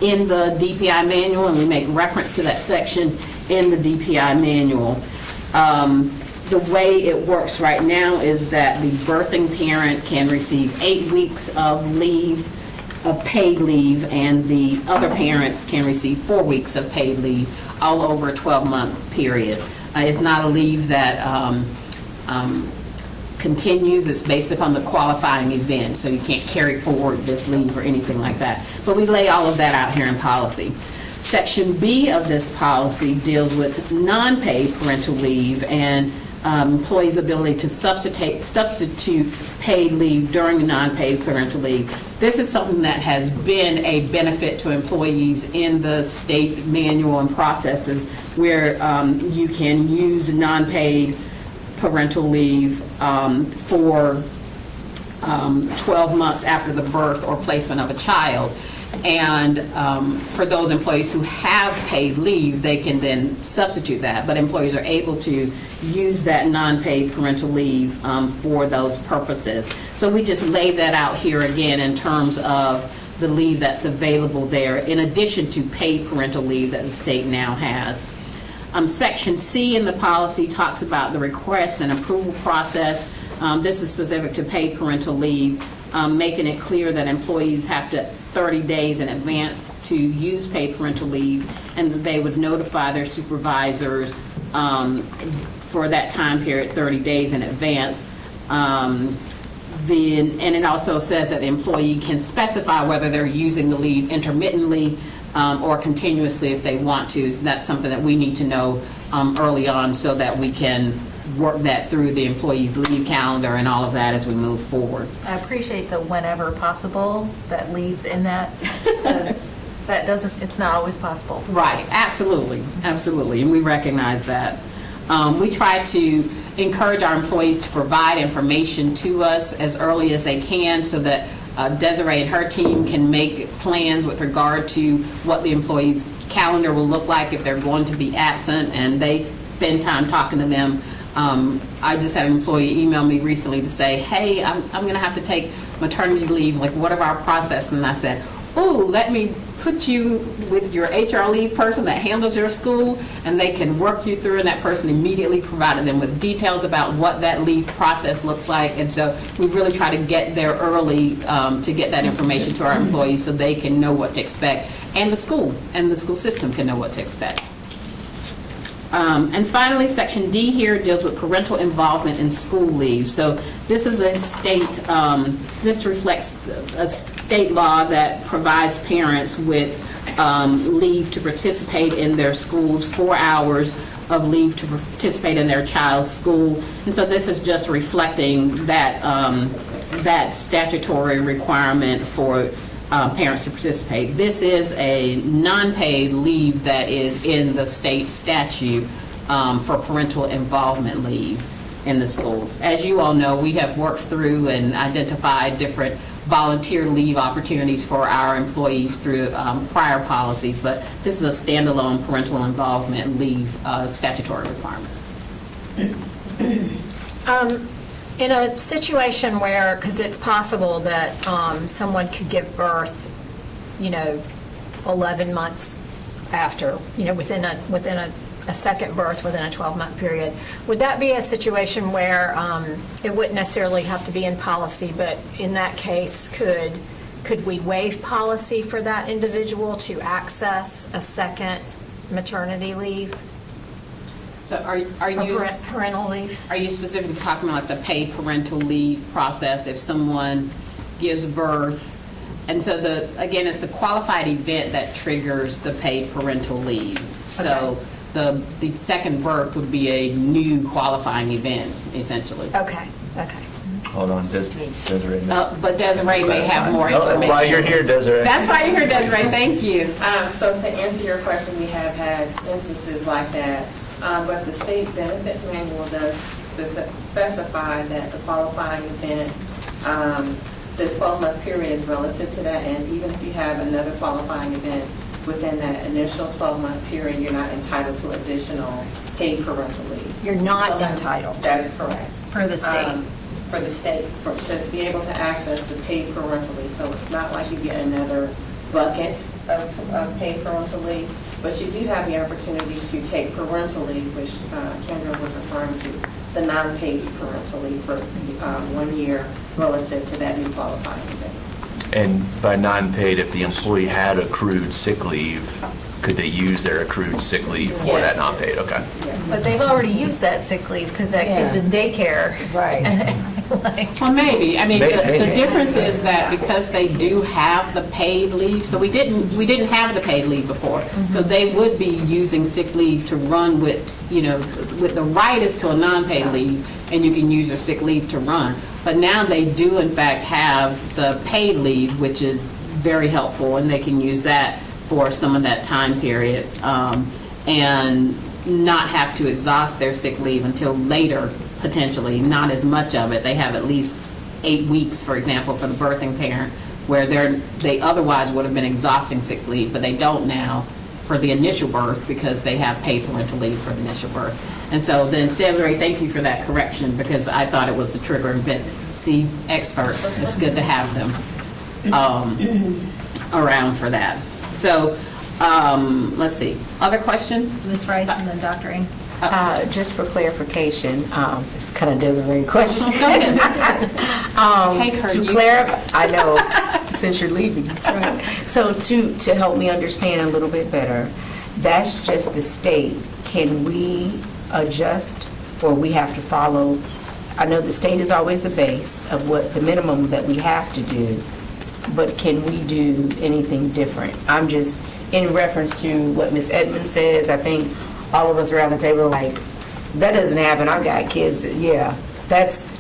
in the DPI manual, and we make reference to that section in the DPI manual. The way it works right now is that the birthing parent can receive 8 weeks of leave, of paid leave, and the other parents can receive 4 weeks of paid leave, all over a 12-month period. It's not a leave that continues. It's based upon the qualifying event, so you can't carry forward this leave or anything like that. But we lay all of that out here in policy. Section B of this policy deals with non-paid parental leave and employees' ability to substitute paid leave during the non-paid parental leave. This is something that has been a benefit to employees in the state manual and processes where you can use non-paid parental leave for 12 months after the birth or placement of a child. And for those employees who have paid leave, they can then substitute that. But employees are able to use that non-paid parental leave for those purposes. So we just lay that out here again in terms of the leave that's available there, in addition to paid parental leave that the state now has. Section C in the policy talks about the request and approval process. This is specific to paid parental leave. making it clear that employees have to 30 days in advance to use paid parental leave, and that they would notify their supervisors for that time period, 30 days in advance. And it also says that the employee can specify whether they're using the leave intermittently or continuously if they want to. So that's something that we need to know early on so that we can work that through the employee's leave calendar and all of that as we move forward. I appreciate the whenever possible that leads in that. 'Cause that doesn't, it's not always possible. So. Right, absolutely, absolutely, and we recognize that. We try to encourage our employees to provide information to us as early as they can so that Desiree and her team can make plans with regard to what the employee's calendar will look like if they're going to be absent, and they spend time talking to them. I just had an employee email me recently to say, hey, I'm going to have to take maternity leave, like what are our process? And I said, oh, let me put you with your HR leave person that handles your school, and they can work you through, and that person immediately provided them with details about what that leave process looks like. And so we really try to get there early to get that information to our employees so they can know what to expect, and the school system can know what to expect. And finally, Section D here deals with parental involvement in school leave. So this is a state, this reflects a state law that provides parents with leave to participate in their schools, 4 hours of leave to participate in their child's school. And so this is just reflecting that, that statutory requirement for parents to participate. This is a non-paid leave that is in the state statute for parental involvement leave in the schools. As you all know, we have worked through and identified different volunteer leave opportunities for our employees through prior policies, but this is a standalone parental involvement leave statutory requirement. In a situation where, because it's possible that someone could give birth, 11 months after, within a second birth within a 12-month period, would that be a situation where it wouldn't necessarily have to be in policy, but in that case, could we waive policy for that individual to access a second maternity leave? So are you Parental leave? Are you specifically talking about like the paid parental leave process if someone gives birth? And so again, it's the qualified event that triggers the paid parental leave. So the second birth would be a new qualifying event, essentially. Okay. Hold on, Desiree. But Desiree may have more No, information. that's why you're here, Desiree. That's why you're here, Desiree. Thank you. So to answer your question, we have had instances like that, but the state benefits manual does specify that the qualifying event, the 12-month period is relative to that, and even if you have another qualifying event within that initial 12-month period, you're not entitled to additional paid parental leave. You're not entitled. That is correct. For the state. For the state, to be able to access the paid parental leave. So it's not like you get another bucket of paid parental leave, but you do have the opportunity to take parental leave, which Kendra was referring to, the non-paid parental leave for 1 year relative to that new qualifying event. And by non-paid, if the employee had accrued sick leave, could they use their accrued sick leave for that Yes. non-paid? Okay. Yes. But they've already used that sick leave because that kid's in daycare. Right. Well, maybe. I mean, the Maybe. difference is that because they do have the paid leave, so we didn't have the paid leave before. So they would be using sick leave to run with, with the right is to a non-paid leave, and you can use your sick leave to run. But now they do, in fact, have the paid leave, which is very helpful, and they can use that for some of that time period and not have to exhaust their sick leave until later, potentially, not as much of it. They have at least 8 weeks, for example, for the birthing parent, where they otherwise would have been exhausting sick leave, but they don't now for the initial birth because they have paid parental leave for the initial birth. And so then, Desiree, thank you for that correction because I thought it was the trigger event. See, experts, it's good to have them around for that. So Let's see, other questions? Ms. Rice and then Dr. Ng. Just for clarification, it's kind of Desiree question. Take her, To you- clarify, I know, since you're leaving, that's right. So to help me understand a little bit better, that's just the state. Can we adjust, or we have to follow? I know the state is always the base of what the minimum that we have to do, but can we do anything different? I'm just, in reference to what Ms. Edmonds says, I think all of us around the table are like, that doesn't happen, I've got kids, yeah.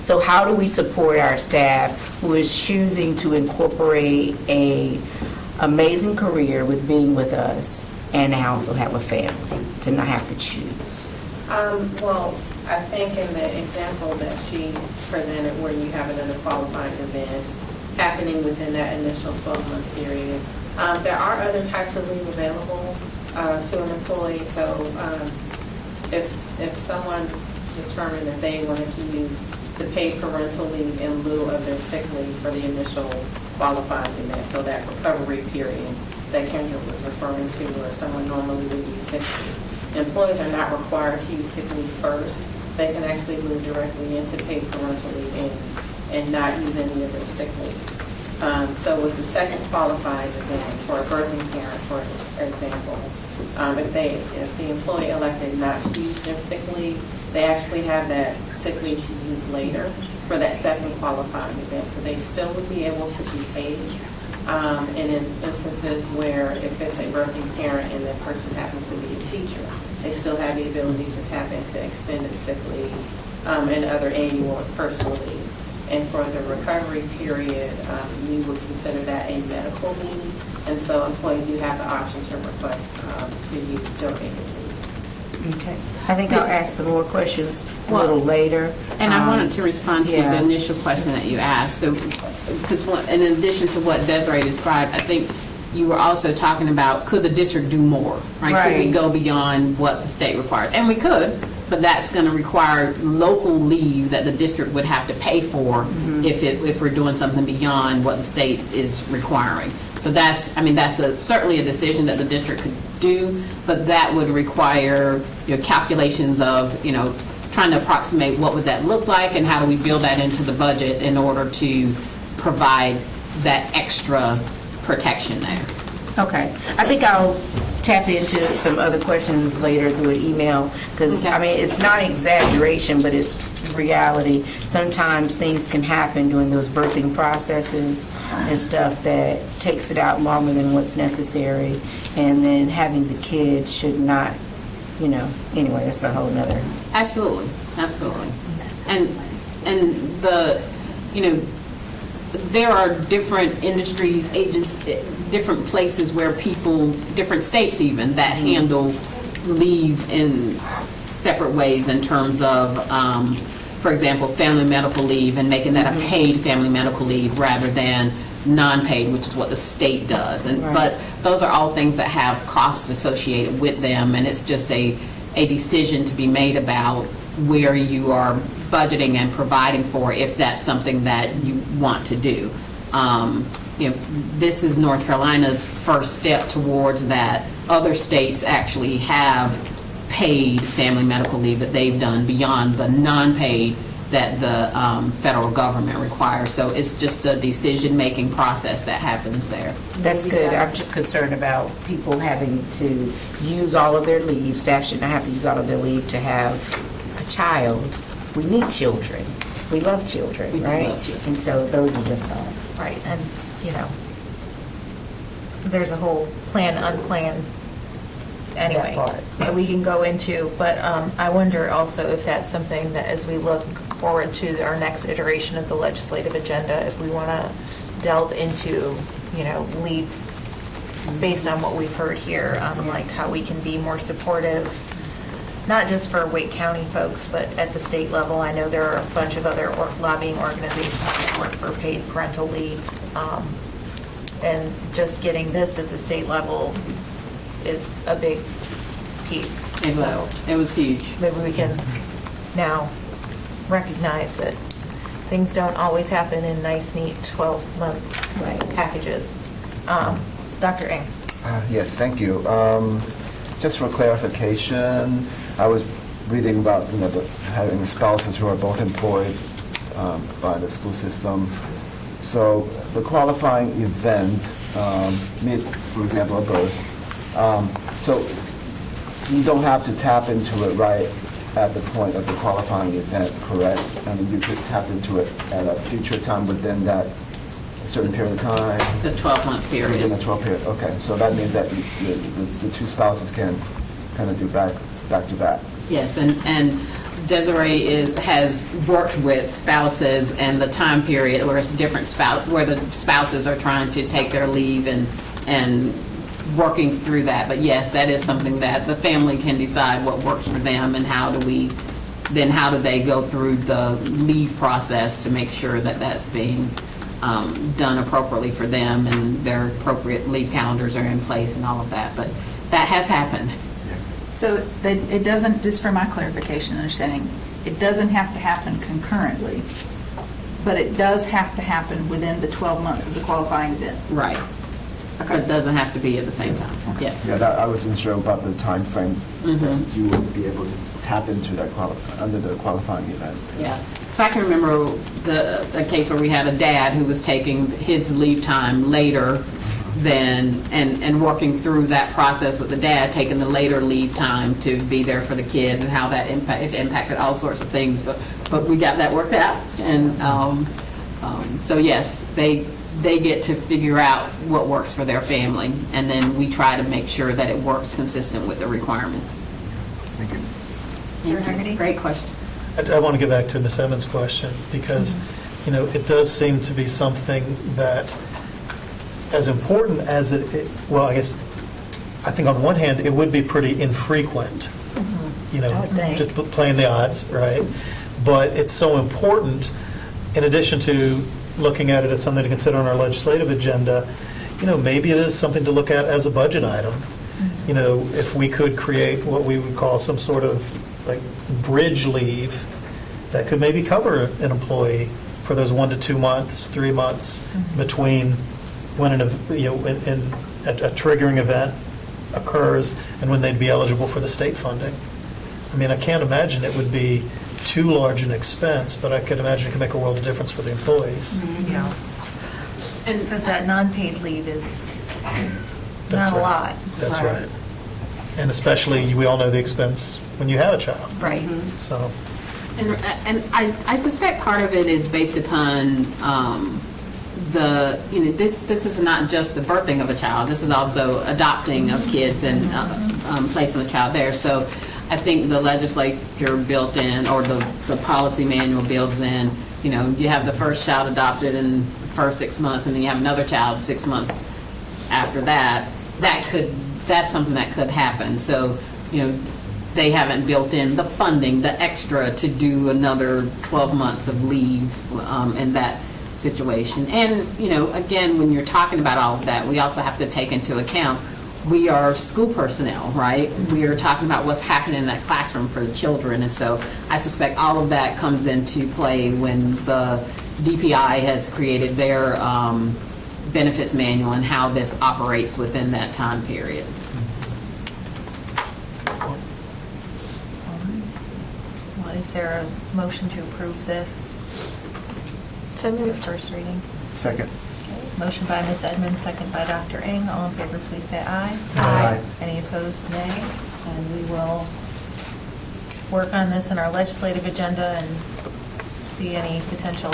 So how do we support our staff who is choosing to incorporate a amazing career with being with us and now also have a family, to not have to choose? Well, I think in the example that she presented where you have another qualifying event happening within that initial 12-month period, there are other types of leave available to an employee. So if someone determined that they wanted to use the paid parental leave in lieu of their sick leave for the initial qualifying event, so that recovery period that Kendra was referring to, where someone normally would use sick leave, employees are not required to use sick leave first. They can actually move directly into paid parental leave and not use any of their sick leave. So with the second qualifying event for a birthing parent, for example, if the employee elected not to use their sick leave, they actually have that sick leave to use later for that second qualifying event. So they still would be able to be paid. And in instances where if it's a birthing parent and the person happens to be a teacher, they still have the ability to tap into extended sick leave and other annual or personal leave. And for the recovery period, we would consider that a medical leave. And so employees do have the option to request to use donated leave. Okay. I think I'll ask some more questions a little later. And I wanted to respond to yeah. the initial question that you asked. So, because in addition to what Desiree described, I think you were also talking about, could the district do more, right? Could we Right. go beyond what the state requires? And we could, but that's going to require local leave that the district would have to pay for if we're doing something beyond what the state is requiring. So that's certainly a decision that the district could do, but that would require calculations of, trying to approximate what would that look like and how do we build that into the budget in order to provide that extra protection there. Okay. I think I'll tap into some other questions later through an email, because, Okay. it's not exaggeration, but it's reality. Sometimes things can happen during those birthing processes and stuff that takes it out longer than what's necessary, and then having the kid should not, anyway, that's a whole nother. Absolutely. And there are different industries, agents, different places where people, different states even, that handle leave in separate ways in terms of, for example, family medical leave and making that a paid family medical leave rather than non-paid, which is what the state does. But those are all things that have costs associated with them, and it's just a decision to be made about where you are budgeting and providing for if that's something that you want to do. This is North Carolina's first step towards that. Other states actually have paid family medical leave that they've done beyond the non-paid that the federal government requires. So it's just a decision-making process that happens there. That's good. I'm just concerned about people having to use all of their leave. Staff should not have to use all of their leave to have a child. We need children. We love children, We do right? love children. And so those are just thoughts. Right, and, there's a whole plan, unplanned, anyway, That part. that we can go into, but I wonder also if that's something that as we look forward to our next iteration of the legislative agenda, if we want to delve into, leave based on what we've heard here, like how we can be more supportive, not just for Wake County folks, but at the state level. I know there are a bunch of other lobbying organizations that work for paid parental leave. And just getting this at the state level is a big piece. It was huge. Maybe we can now recognize that things don't always happen in nice, neat 12-month Right. packages. Dr. Ng. Yes, thank you. Just for clarification, I was reading about, having spouses who are both employed by the school system. So the qualifying event, for example, a birth, so you don't have to tap into it right at the point of the qualifying event, correct? I mean, you could tap into it at a future time within that certain period of time? The 12-month period. Within the 12 period, okay. So that means that the two spouses can kind of do back to back. Yes, and Desiree has worked with spouses and the time period where it's different where the spouses are trying to take their leave and working through that. But yes, that is something that the family can decide what works for them, and how do they go through the leave process to make sure that that's being done appropriately for them, and their appropriate leave calendars are in place and all of that. But that has happened. So it doesn't, just for my clarification and understanding, it doesn't have to happen concurrently, but it does have to happen within the 12 months of the qualifying event. Right. Okay. It doesn't have to be at the same time. Yes. Yeah, I wasn't sure about the time frame that you would be able to tap into that under the qualifying event. Yeah. So I can remember a case where we had a dad who was taking his leave time later than, and working through that process with the dad, taking the later leave time to be there for the kid, and how that impacted all sorts of things. But we got that worked out. And so yes, they get to figure out what works for their family, and then we try to make sure that it works consistent with the requirements. Thank you. Thank you. Hargitay? Great questions. I want to get back to Ms. Emmons' question, because, it does seem to be something that, as important as well, I guess, I think on one hand, it would be pretty infrequent, I would think. just playing the odds, right? But it's so important, in addition to looking at it as something to consider on our legislative agenda, maybe it is something to look at as a budget item. If we could create what we would call some sort of like bridge leave that could maybe cover an employee for those 1 to 2 months, 3 months between when a triggering event occurs and when they'd be eligible for the state funding. I mean, I can't imagine it would be too large an expense, but I could imagine it could make a world of difference for the employees. Yeah. And Because that non-paid leave is That's not a right. lot. That's right. And especially, we all know the expense when you have a child. Right. So, And I suspect part of it is based upon this is not just the birthing of a child. This is also adopting of kids and placement of a child there. So I think the legislature built in, or the policy manual builds in, you have the first child adopted in the first 6 months, and then you have another child 6 months after that. That's something that could happen. So, they haven't built in the funding, the extra to do another 12 months of leave in that situation. And, again, when you're talking about all of that, we also have to take into account, we are school personnel, right? We are talking about what's happening in that classroom for the children. And so I suspect all of that comes into play when the DPI has created their benefits manual and how this operates within that time period. Well, is there a motion to approve this? So For moved. first reading? Second. Okay. Motion by Ms. Edmonds, second by Dr. Ng. All in favor, please say aye. Aye. Any opposed, nay. And we will work on this in our legislative agenda and see any potential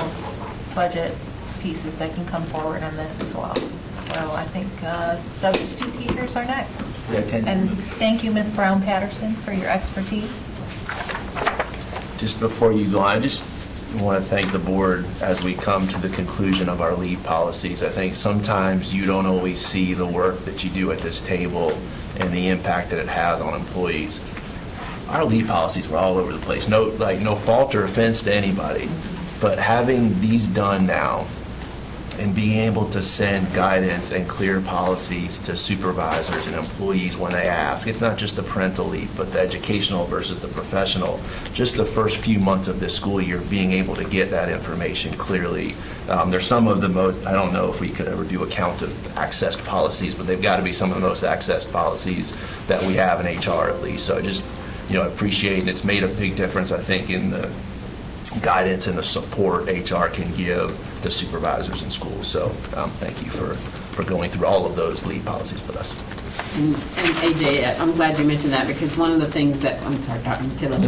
budget pieces that can come forward on this as well. So I think substitute teachers are next. Yeah, can- And thank you, Ms. Brown Patterson, for your expertise. Just before you go, I just want to thank the board as we come to the conclusion of our leave policies. I think sometimes you don't always see the work that you do at this table and the impact that it has on employees. Our leave policies were all over the place. No fault or offense to anybody, but having these done now, and being able to send guidance and clear policies to supervisors and employees when they ask. It's not just the parental leave, but the educational versus the professional. Just the first few months of this school year, being able to get that information clearly. There's some of the most, I don't know if we could ever do a count of accessed policies, but they've got to be some of the most accessed policies that we have in HR at least. So I just, appreciate it. It's made a big difference, I think, in the guidance and the support HR can give to supervisors in schools. So thank you for going through all of those leave policies with us. And AJ, I'm glad you mentioned that, because one of the things that, I'm sorry, Dr. Matilda,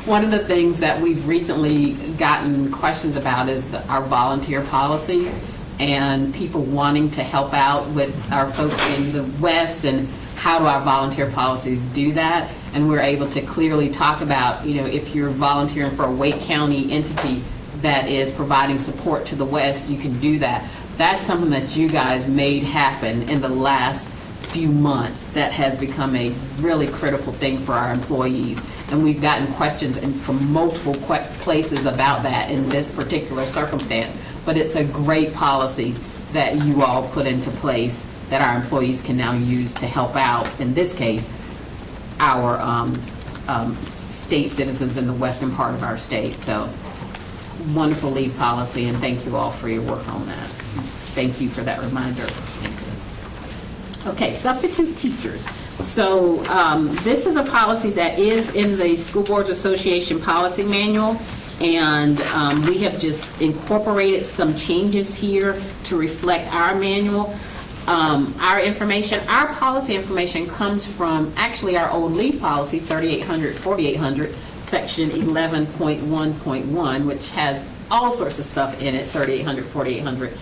one of the things that we've recently gotten questions about is our volunteer policies and people wanting to help out with our folks in the West, and how do our volunteer policies do that? And we're able to clearly talk about, if you're volunteering for a Wake County entity that is providing support to the West, you can do that. That's something that you guys made happen in the last few months that has become a really critical thing for our employees. And we've gotten questions from multiple places about that in this particular circumstance. But it's a great policy that you all put into place that our employees can now use to help out, in this case, our state citizens in the western part of our state. So wonderful leave policy, and thank you all for your work on that. Thank you for that reminder. Okay, substitute teachers. So this is a policy that is in the School Boards Association policy manual, and we have just incorporated some changes here to reflect our manual. Our policy information comes from actually our old leave policy, 3800, 4800, section 11.1.1, which has all sorts of stuff in it, 3800, 4800.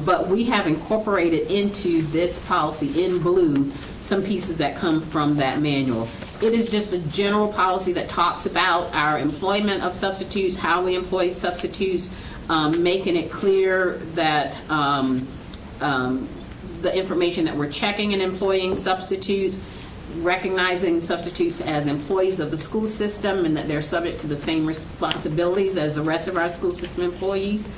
But we have incorporated into this policy in blue some pieces that come from that manual. It is just a general policy that talks about our employment of substitutes, how we employ substitutes, making it clear that the information that we're checking and employing substitutes, recognizing substitutes as employees of the school system and that they're subject to the same responsibilities as the rest of our school system employees.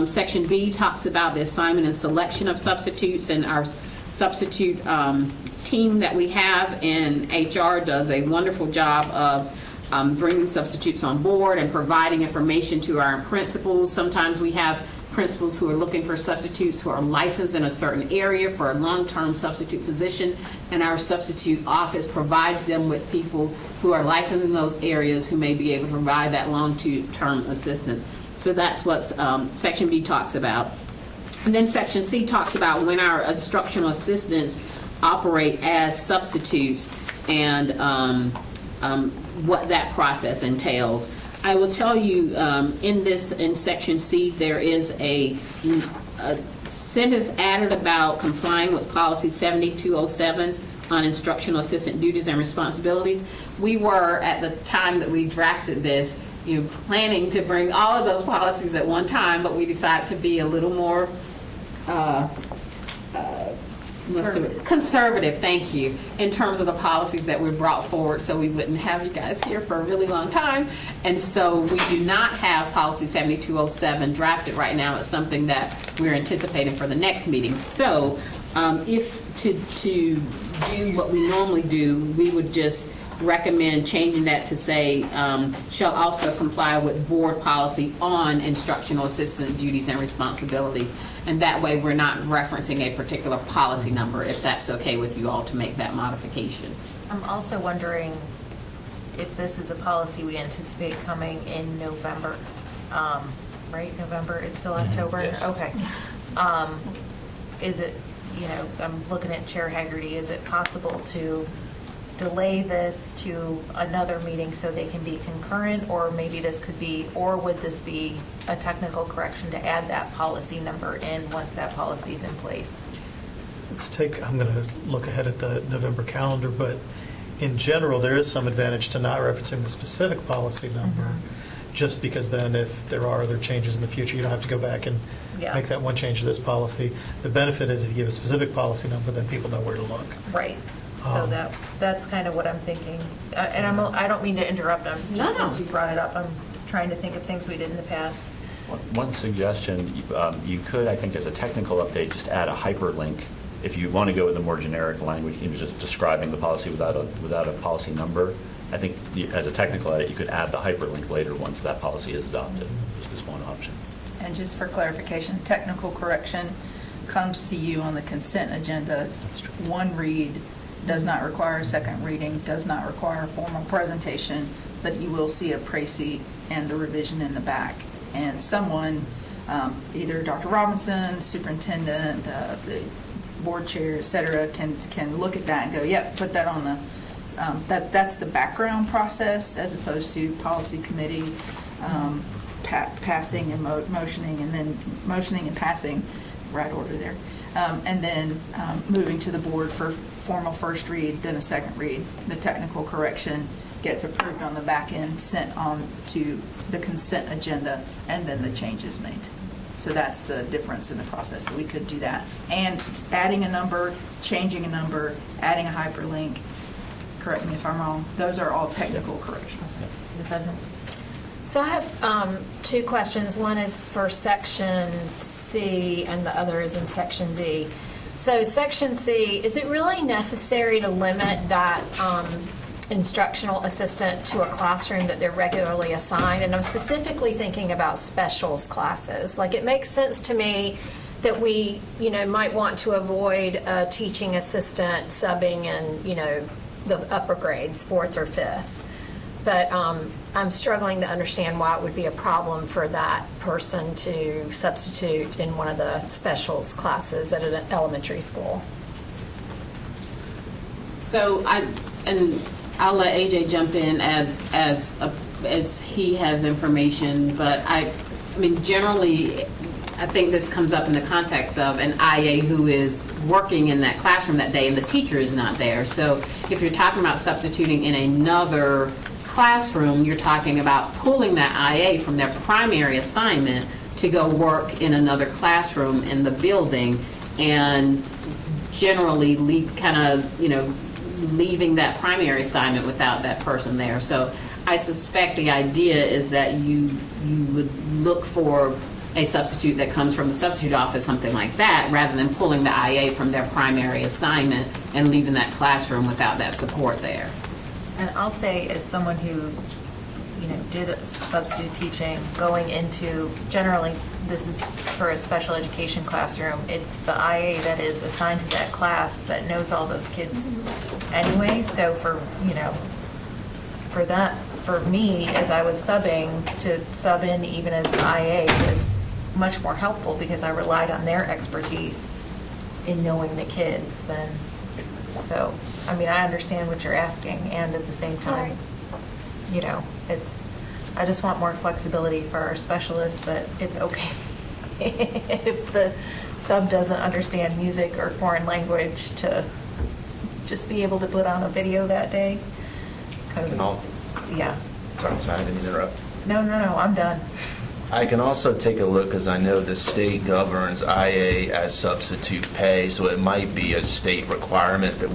Section B talks about the assignment and selection of substitutes, and our substitute team that we have in HR does a wonderful job of bringing substitutes on board and providing information to our principals. Sometimes we have principals who are looking for substitutes who are licensed in a certain area for a long-term substitute position, and our substitute office provides them with people who are licensed in those areas who may be able to provide that long-term assistance. So that's what Section B talks about. And then Section C talks about when our instructional assistants operate as substitutes and what that process entails. I will tell you, in Section C, there is a sentence added about complying with Policy 7207 on instructional assistant duties and responsibilities. We were, at the time that we drafted this, planning to bring all of those policies at one time, but we decided to be a little more conservative, thank you, in terms of the policies that we brought forward, so we wouldn't have you guys here for a really long time. And so we do not have Policy 7207 drafted right now. It's something that we're anticipating for the next meeting. So if to do what we normally do, we would just recommend changing that to say, shall also comply with board policy on instructional assistant duties and responsibilities. And that way we're not referencing a particular policy number, if that's okay with you all to make that modification. I'm also wondering if this is a policy we anticipate coming in November, right? November, it's still October? Yes. Okay. Is it, I'm looking at Chair Haggerty, is it possible to delay this to another meeting so they can be concurrent, or maybe this could be, or would this be a technical correction to add that policy number in once that policy is in place? I'm going to look ahead at the November calendar, but in general, there is some advantage to not referencing the specific policy number, just because then if there are other changes in the future, you don't have to go back and make that one change to this policy. The benefit is if you give a specific policy number, then people know where to look. Right. So that's kind of what I'm thinking. And I don't mean to interrupt. No. Since you brought it up, I'm trying to think of things we did in the past. One suggestion, you could, I think, as a technical update, just add a hyperlink. If you want to go with a more generic language, just describing the policy without a policy number, I think as a technical edit, you could add the hyperlink later once that policy is adopted. Just as one option. And just for clarification, technical correction comes to you on the consent agenda. That's true. One read does not require a second reading, does not require a formal presentation, but you will see a précis and the revision in the back. And someone, either Dr. Robinson, superintendent, the board chair, et cetera, can look at that and go, yep, put that on the, that's the background process as opposed to policy committee passing and motioning, and then motioning and passing, right order there. And then moving to the board for formal first read, then a second read. The technical correction gets approved on the back end, sent on to the consent agenda, and then the change is made. So that's the difference in the process. So we could do that. And adding a number, changing a number, adding a hyperlink, correct me if I'm wrong, those are all technical corrections. Ms. Evans? So I have two questions. One is for section C and the other is in section D. So section C, is it really necessary to limit that instructional assistant to a classroom that they're regularly assigned? And I'm specifically thinking about specials classes. Like, it makes sense to me that we, might want to avoid a teaching assistant subbing in, the upper grades, 4th or 5th. But I'm struggling to understand why it would be a problem for that person to substitute in one of the specials classes at an elementary school. So I'll let AJ jump in as he has information, but I mean, generally, I think this comes up in the context of an IA who is working in that classroom that day and the teacher is not there. So if you're talking about substituting in another classroom, you're talking about pulling that IA from their primary assignment to go work in another classroom in the building, and generally leaving that primary assignment without that person there. So I suspect the idea is that you would look for a substitute that comes from the substitute office, something like that, rather than pulling the IA from their primary assignment and leaving that classroom without that support there. And I'll say, as someone who, did substitute teaching, going into, generally, this is for a special education classroom, it's the IA that is assigned to that class that knows all those kids anyway. So for me, as I was subbing, to sub in even as IA was much more helpful because I relied on their expertise in knowing the kids than, so, I mean, I understand what you're asking, and at the same time, I just want more flexibility for our specialists, that it's okay if the sub doesn't understand music or foreign language to just be able to put on a video that day. Yeah. Sorry, I didn't interrupt. No, I'm done. I can also take a look, because I know the state governs IA as substitute pay, so it might be a state requirement that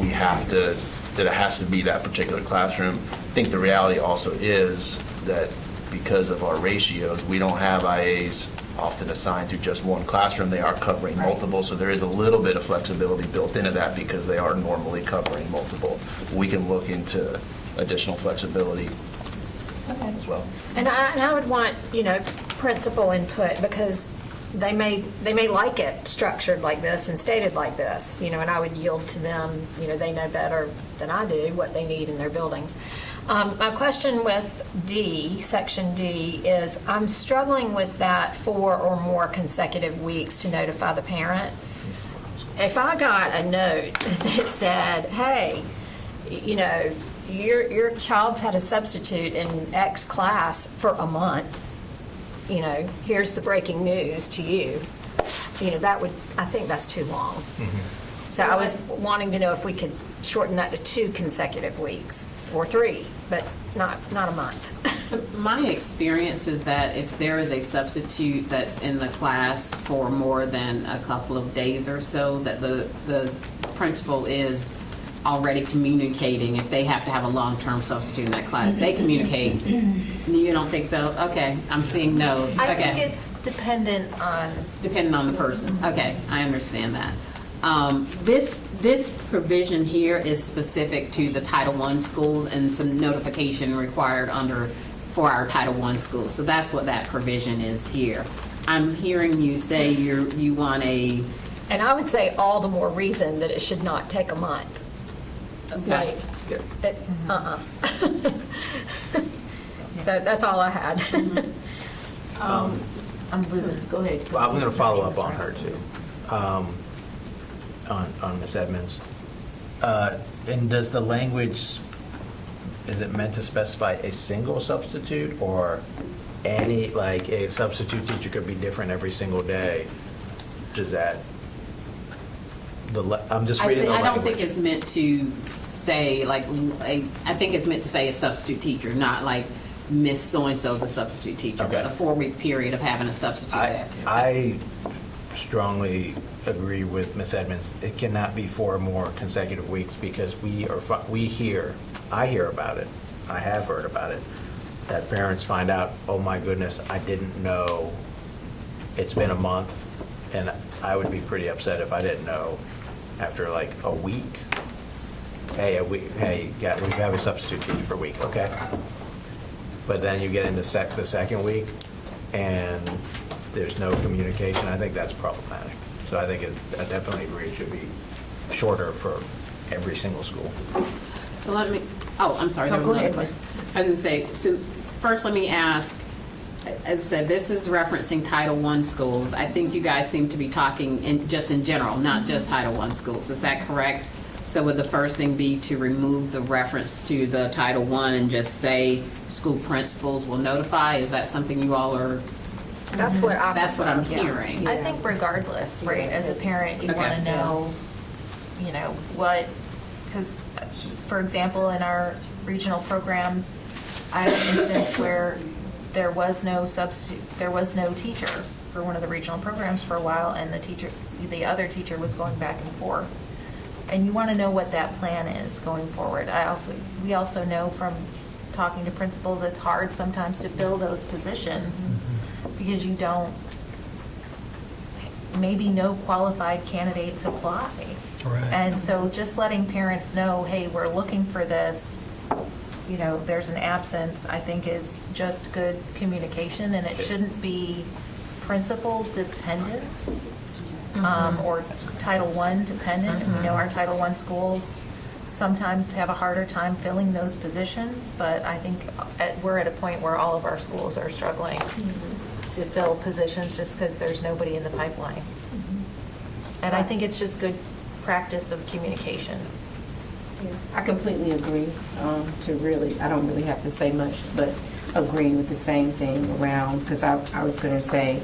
that it has to be that particular classroom. I think the reality also is that because of our ratios, we don't have IAs often assigned to just one classroom. They are covering multiple, so there is a little bit of flexibility built into that because they are normally covering multiple. We can look into additional flexibility as well. And I would want, principal input, because they may like it structured like this and stated like this, and I would yield to them. They know better than I do what they need in their buildings. My question with D, section D, is I'm struggling with that 4 or more consecutive weeks to notify the parent. If I got a note that said, hey, your child's had a substitute in X class for a month, here's the breaking news to you, I think that's too long. Mm-hmm. So I was wanting to know if we could shorten that to 2 consecutive weeks or 3, but not a month. So my experience is that if there is a substitute that's in the class for more than a couple of days or so, that the principal is already communicating if they have to have a long-term substitute in that class. They communicate. You don't think so? Okay, I'm seeing no's. I Okay. think it's dependent on, Depending on the person. Okay, I understand that. This provision here is specific to the Title I schools and some notification required for our Title I schools. So that's what that provision is here. I'm hearing you say you want a, And I would say all the more reason that it should not take a month. okay. Like, So that's all I had. I'm losing, go ahead. Well, I'm going to follow up on her too, on Ms. Edmonds. And does the language, is it meant to specify a single substitute or any, like a substitute teacher could be different every single day? Does that, I'm just reading the I language. don't think it's meant to say, like, I think it's meant to say a substitute teacher, not like Miss So-and-so, the substitute teacher, but Okay. a 4-week period of having a substitute there. I strongly agree with Ms. Edmonds. It cannot be 4 more consecutive weeks because I hear about it, I have heard about it, that parents find out, oh my goodness, I didn't know it's been a month, and I would be pretty upset if I didn't know after like a week. Hey, we have a substitute teacher for a week, okay? But then you get into the second week, and there's no communication. I think that's problematic. So I think I definitely agree it should be shorter for every single school. So let me, I'm sorry, No, there go was another ahead, question. I was going to say, so first let me ask, as I said, this is referencing Title I schools. I think you guys seem to be talking just in general, not just Title I schools. Is that correct? So would the first thing be to remove the reference to the Title I and just say school principals will notify? Is that something you all are, That's what I'm hearing? I think regardless, right, as a parent, you Okay. want to know, what, because, for example, in our regional programs, I had an instance where there was no teacher for one of the regional programs for a while, and the other teacher was going back and forth. And you want to know what that plan is going forward. We also know from talking to principals, it's hard sometimes to fill those positions because you don't, maybe no qualified candidates apply. Right. And so just letting parents know, hey, we're looking for this, there's an absence, I think is just good communication, and it shouldn't be principal dependent or Title I dependent. We know our Title I schools sometimes have a harder time filling those positions, but I think we're at a point where all of our schools are struggling to fill positions just because there's nobody in the pipeline. And I think it's just good practice of communication. I completely agree. I don't really have to say much, but agreeing with the same thing around, because I was going to say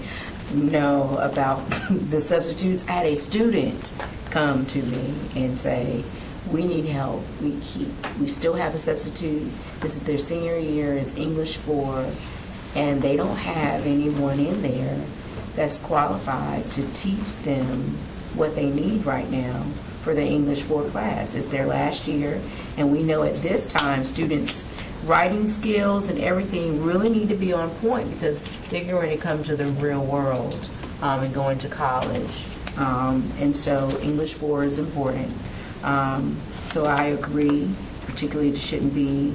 no about the substitutes. I had a student come to me and say, we need help. We still have a substitute. This is their senior year, it's English 4, and they don't have anyone in there that's qualified to teach them what they need right now for their English 4 class. It's their last year, and we know at this time students' writing skills and everything really need to be on point because they're going to come to the real world and go into college. And so English 4 is important. So I agree, particularly it shouldn't be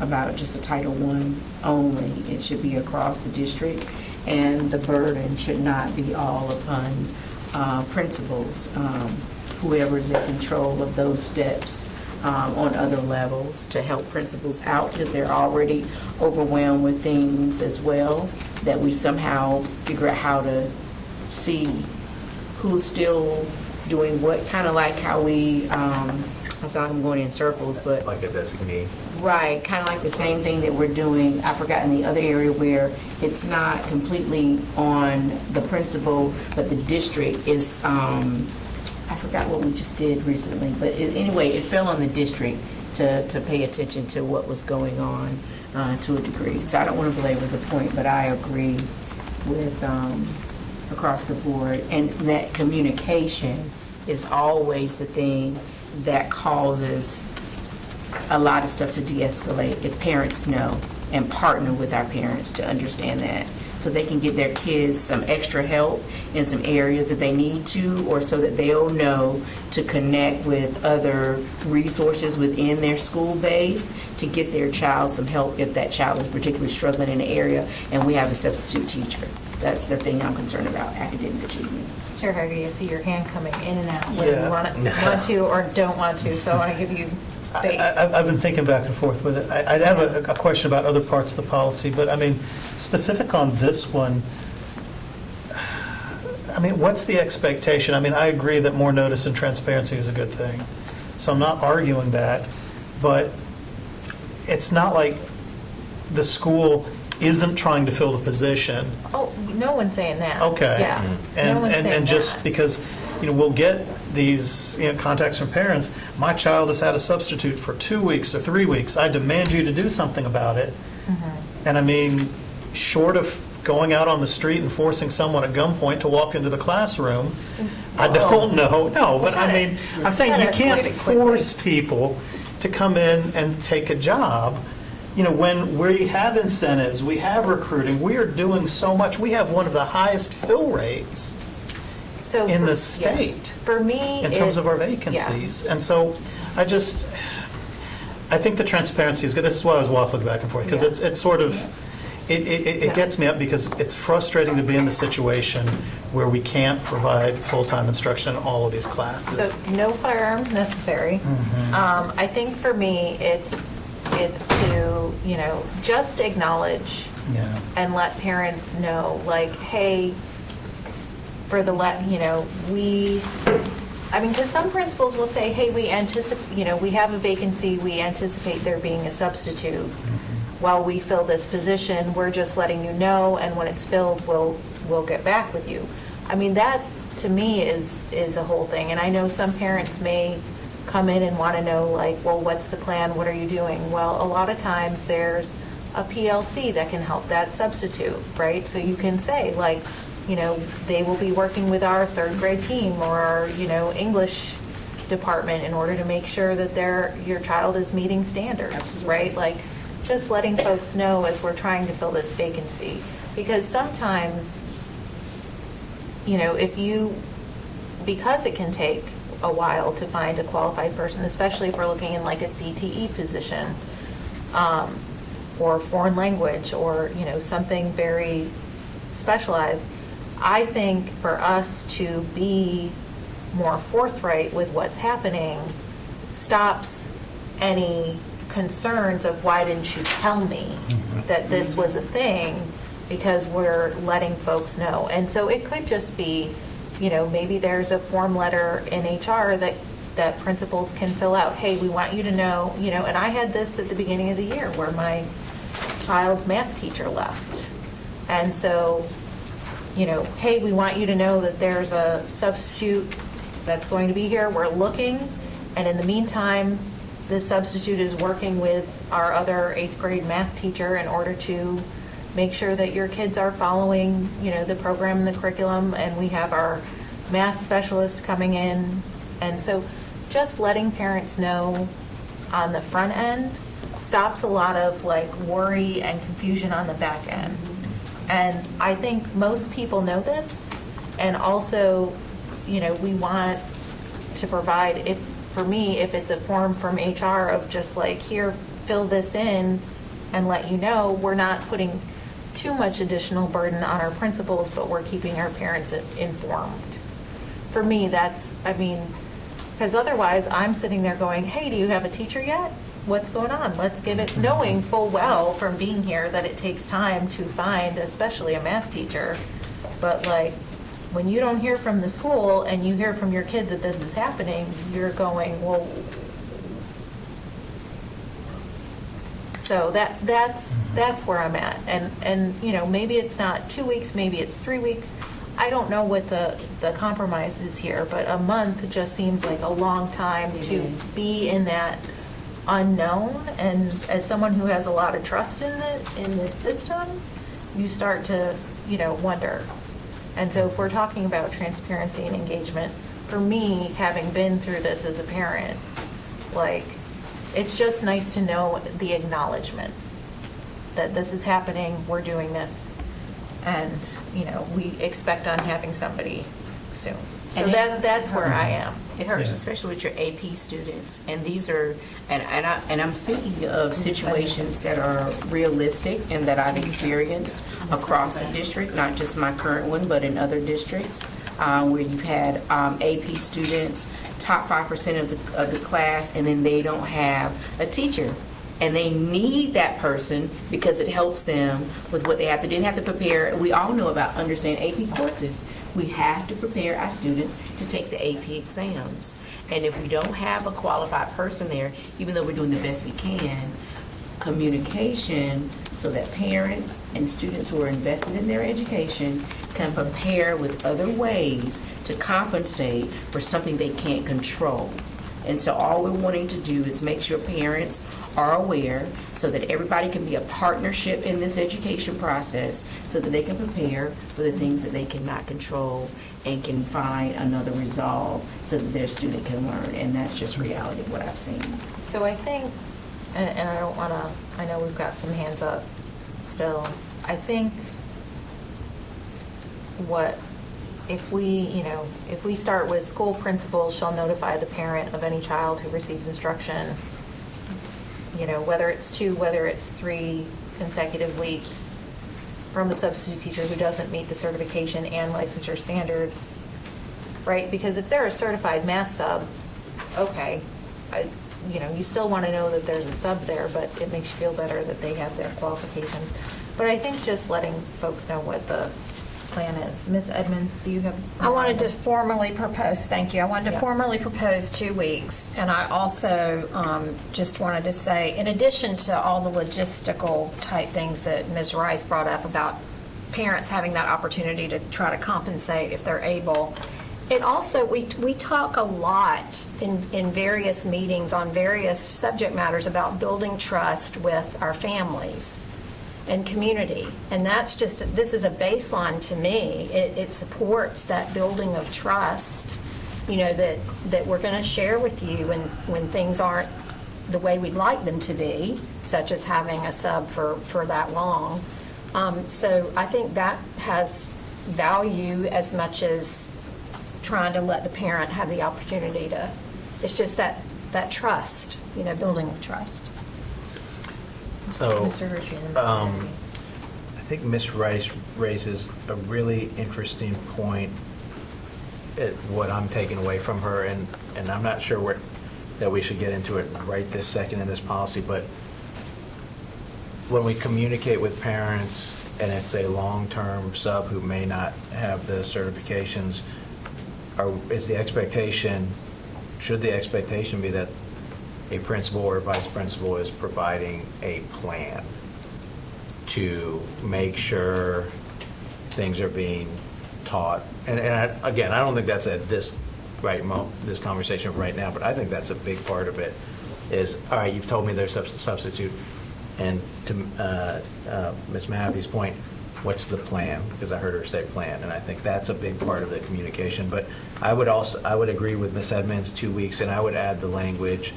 about just a Title I only. It should be across the district, and the burden should not be all upon principals, whoever's in control of those steps on other levels to help principals out because they're already overwhelmed with things as well, that we somehow figure out how to see who's still doing what, kind of like how we, I saw I'm going in circles, but Like a designee. right, kind of like the same thing that we're doing, I forgot, in the other area where it's not completely on the principal, but the district is, I forgot what we just did recently, but anyway, it fell on the district to pay attention to what was going on to a degree. So I don't want to belabor the point, but I agree with across the board. And that communication is always the thing that causes a lot of stuff to de-escalate if parents know and partner with our parents to understand that, so they can get their kids some extra help in some areas if they need to, or so that they'll know to connect with other resources within their school base to get their child some help if that child is particularly struggling in an area and we have a substitute teacher. That's the thing I'm concerned about, academic achievement. Chair Hager, I see your hand coming in and out, whether Yeah. you want to or don't want to, so I want to give you space. I've been thinking back and forth with it. I'd have a question about other parts of the policy, but I mean, specific on this one, I mean, what's the expectation? I mean, I agree that more notice and transparency is a good thing, so I'm not arguing that, but it's not like the school isn't trying to fill the position. Oh, no one's saying that. Okay. Yeah. And, No one's and, saying and just that. because, we'll get these, contacts from parents, my child has had a substitute for 2 weeks or 3 weeks, I demand you to do something about it. Mm-hmm. And I mean, short of going out on the street and forcing someone at gunpoint to walk into the classroom, I don't know, no, but I mean, I'm saying you can't force people to come in and take a job. When we have incentives, we have recruiting, we are doing so much. We have one of the highest fill rates So in for- the yeah. state For me, in terms of our it's- vacancies. And so I think the transparency is good. This is why I was waffling back and forth, because Yeah. it's sort of, it gets me up because it's frustrating to be in the situation where we can't provide full-time instruction in all of these So classes. no firearms necessary. I think for me, it's to, just acknowledge Yeah. and let parents know, like, hey, because some principals will say, hey, we anticipate, we have a vacancy, we anticipate there being a substitute. While we fill this position, we're just letting you know, and when it's filled, we'll get back with you. I mean, that, to me, is a whole thing. And I know some parents may come in and want to know, like, well, what's the plan, what are you doing? Well, a lot of times, there's a PLC that can help that substitute, right? So you can say, like, they will be working with our third grade team or our, English department in order to make sure that your child is meeting standards, right? Like, just letting folks know as we're trying to fill this vacancy. Because sometimes, because it can take a while to find a qualified person, especially if we're looking in like a CTE position, or foreign language, or, something very specialized. I think for us to be more forthright with what's happening stops any concerns of why didn't you tell me that this was a thing, because we're letting folks know. And so it could just be, maybe there's a form letter in HR that principals can fill out. Hey, we want you to know, and I had this at the beginning of the year where my child's math teacher left. And so, hey, we want you to know that there's a substitute that's going to be here. We're looking, and in the meantime, this substitute is working with our other 8th grade math teacher in order to make sure that your kids are following, the program and the curriculum, and we have our math specialist coming in. And so just letting parents know on the front end stops a lot of like worry and confusion on the back end. And I think most people know this, and also, we want to provide, for me, if it's a form from HR of just like, here, fill this in and let you know, we're not putting too much additional burden on our principals, but we're keeping our parents informed. For me, because otherwise I'm sitting there going, hey, do you have a teacher yet? What's going on? Let's give it, knowing full well from being here that it takes time to find, especially a math teacher. But like, when you don't hear from the school and you hear from your kid that this is happening, you're going, well, so that's where I'm at. And maybe it's not 2 weeks, maybe it's 3 weeks. I don't know what the compromise is here, but a month just seems like a long time to be in that unknown. And as someone who has a lot of trust in this system, you start to, wonder. And so if we're talking about transparency and engagement, for me, having been through this as a parent, like, it's just nice to know the acknowledgement that this is happening, we're doing this, and, you know, we expect on having somebody soon. So And that's where I am. It hurts, especially with your AP students, and these are, and I'm speaking of situations that are realistic and that I've experienced across the district, not just my current one, but in other districts, where you've had AP students, top 5% of the class, and then they don't have a teacher. And they need that person because it helps them with what they have to do. They have to prepare. We all know about understand AP courses. We have to prepare our students to take the AP exams. And if we don't have a qualified person there, even though we're doing the best we can, communication so that parents and students who are invested in their education can prepare with other ways to compensate for something they can't control. And so all we're wanting to do is make sure parents are aware so that everybody can be a partnership in this education process so that they can prepare for the things that they cannot control and can find another resolve so that their student can learn. And that's just reality of what I've seen. So I think, and I don't want to, I know we've got some hands up still. I think if we start with school principals shall notify the parent of any child who receives instruction, you know, whether it's 2, whether it's 3 consecutive weeks from a substitute teacher who doesn't meet the certification and licensure standards, right? Because if they're a certified math sub, okay, you still want to know that there's a sub there, but it makes you feel better that they have their qualifications. But I think just letting folks know what the plan is. Ms. Edmonds, do you have? I wanted to formally propose, thank you, I wanted to formally propose 2 weeks, and I also just wanted to say, in addition to all the logistical type things that Ms. Rice brought up about parents having that opportunity to try to compensate if they're able, it also, we talk a lot in various meetings on various subject matters about building trust with our families and community. And that's just, this is a baseline to me. It supports that building of trust, you know, that we're going to share with you when things aren't the way we'd like them to be, such as having a sub for that long. So I think that has value as much as trying to let the parent have the opportunity to, it's just that trust, you know, building of trust. So, Mr. Hershey and Ms. I think Ms. Rice raises a really interesting point at what I'm taking away from her, and I'm not sure that we should get into it right this second in this policy, but when we communicate with parents and it's a long-term sub who may not have the certifications, should the expectation be that a principal or vice principal is providing a plan to make sure things are being taught? And again, I don't think that's at this conversation right now, but I think that's a big part of it is, all right, you've told me there's a substitute, and to Ms. Mahaffey's point, what's the plan? Because I heard her say plan, and I think that's a big part of the communication. But I would agree with Ms. Edmonds, 2 weeks, and I would add the language,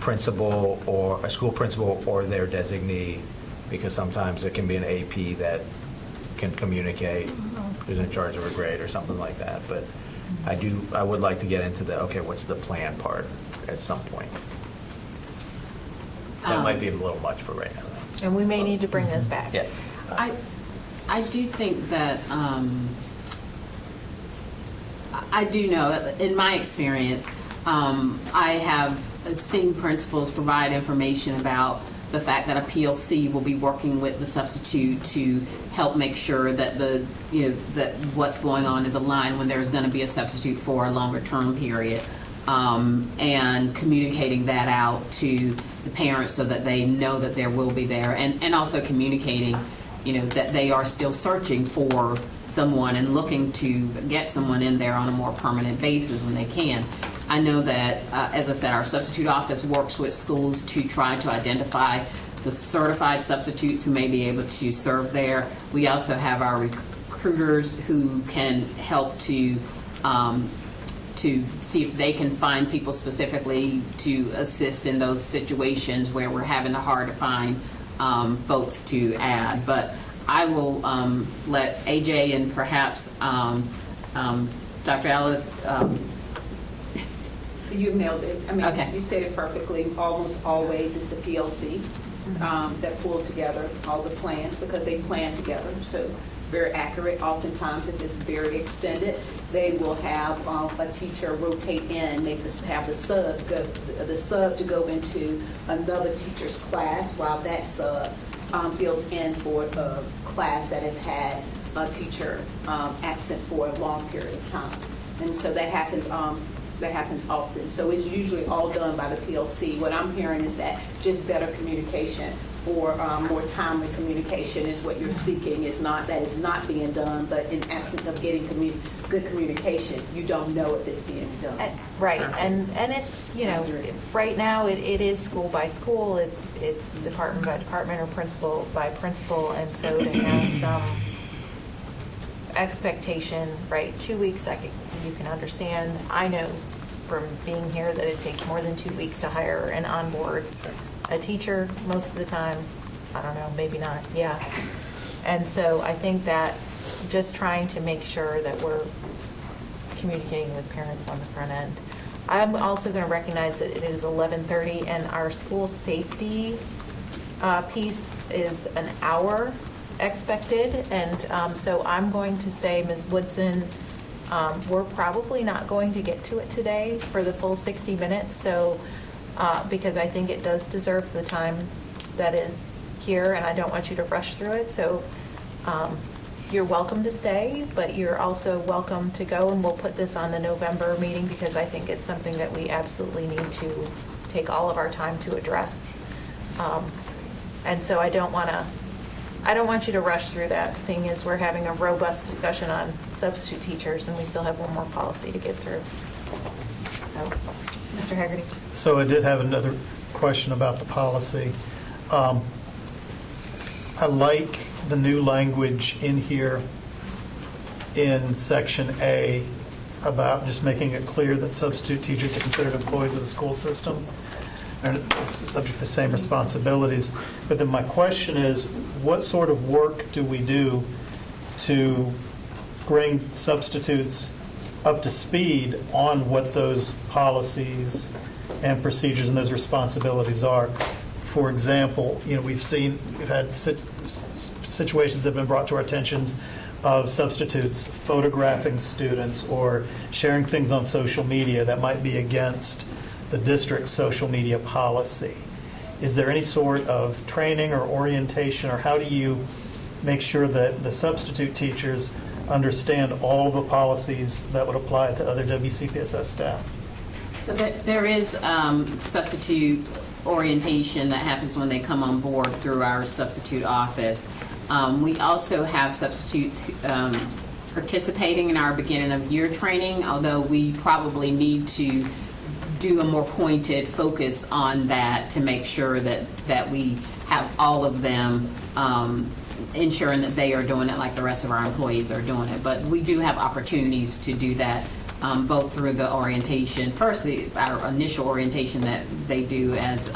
principal or a school principal or their designee, because sometimes it can be an AP that can communicate who's in charge of a grade or something like that. But I would like to get into okay, what's the plan part at some point. That might be a little much for right now, though. And we may need to bring this back. Yeah. I do think that, I do know, in my experience, I have seen principals provide information about the fact that a PLC will be working with the substitute to help make sure that that what's going on is aligned when there's going to be a substitute for a longer term period, and communicating that out to the parents so that they know that there will be there, and also communicating, that they are still searching for someone and looking to get someone in there on a more permanent basis when they can. I know that, as I said, our substitute office works with schools to try to identify the certified substitutes who may be able to serve there. We also have our recruiters who can help to to see if they can find people specifically to assist in those situations where we're having it hard to find folks to add. But I will let AJ and perhaps Dr. Ellis. You nailed it. I mean, Okay. you said it perfectly. Almost always is the PLC that pull together all the plans because they plan together. So very accurate. Oftentimes, if it's very extended, they will have a teacher rotate in. They just have the sub to go into another teacher's class while that sub fills in for a class that has had a teacher absent for a long period of time. And so that happens often. So it's usually all done by the PLC. What I'm hearing is that just better communication or more timely communication is what you're seeking. That is not being done, but in absence of getting good communication, you don't know if it's being done. Right, and it's, right now, it is school by school, it's department by department or principal by principal, and so to have some expectation, right, 2 weeks, you can understand. I know from being here that it takes more than 2 weeks to hire and onboard a teacher most of the time. I don't know, maybe not, yeah. And so I think that just trying to make sure that we're communicating with parents on the front end. I'm also going to recognize that it is 11:30 and our school safety piece is an hour expected. And so I'm going to say, Ms. Woodson, we're probably not going to get to it today for the full 60 minutes. So because I think it does deserve the time that is here, and I don't want you to rush through it. So you're welcome to stay, but you're also welcome to go, and we'll put this on the November meeting because I think it's something that we absolutely need to take all of our time to address. And so I don't want you to rush through that, seeing as we're having a robust discussion on substitute teachers, and we still have one more policy to get through. So, Mr. Haggerty. So I did have another question about the policy. I like the new language in here in section A about just making it clear that substitute teachers are considered employees of the school system and subject to the same responsibilities. But then my question is, what sort of work do we do to bring substitutes up to speed on what those policies and procedures and those responsibilities are? For example, we've had situations that have been brought to our attentions of substitutes photographing students or sharing things on social media that might be against the district's social media policy. Is there any sort of training or orientation, or how do you make sure that the substitute teachers understand all the policies that would apply to other WCPSS staff? So there is substitute orientation that happens when they come on board through our substitute office. We also have substitutes participating in our beginning of year training, although we probably need to do a more pointed focus on that to make sure that we have all of them ensuring that they are doing it like the rest of our employees are doing it. But we do have opportunities to do that both through the orientation, first our initial orientation that they do as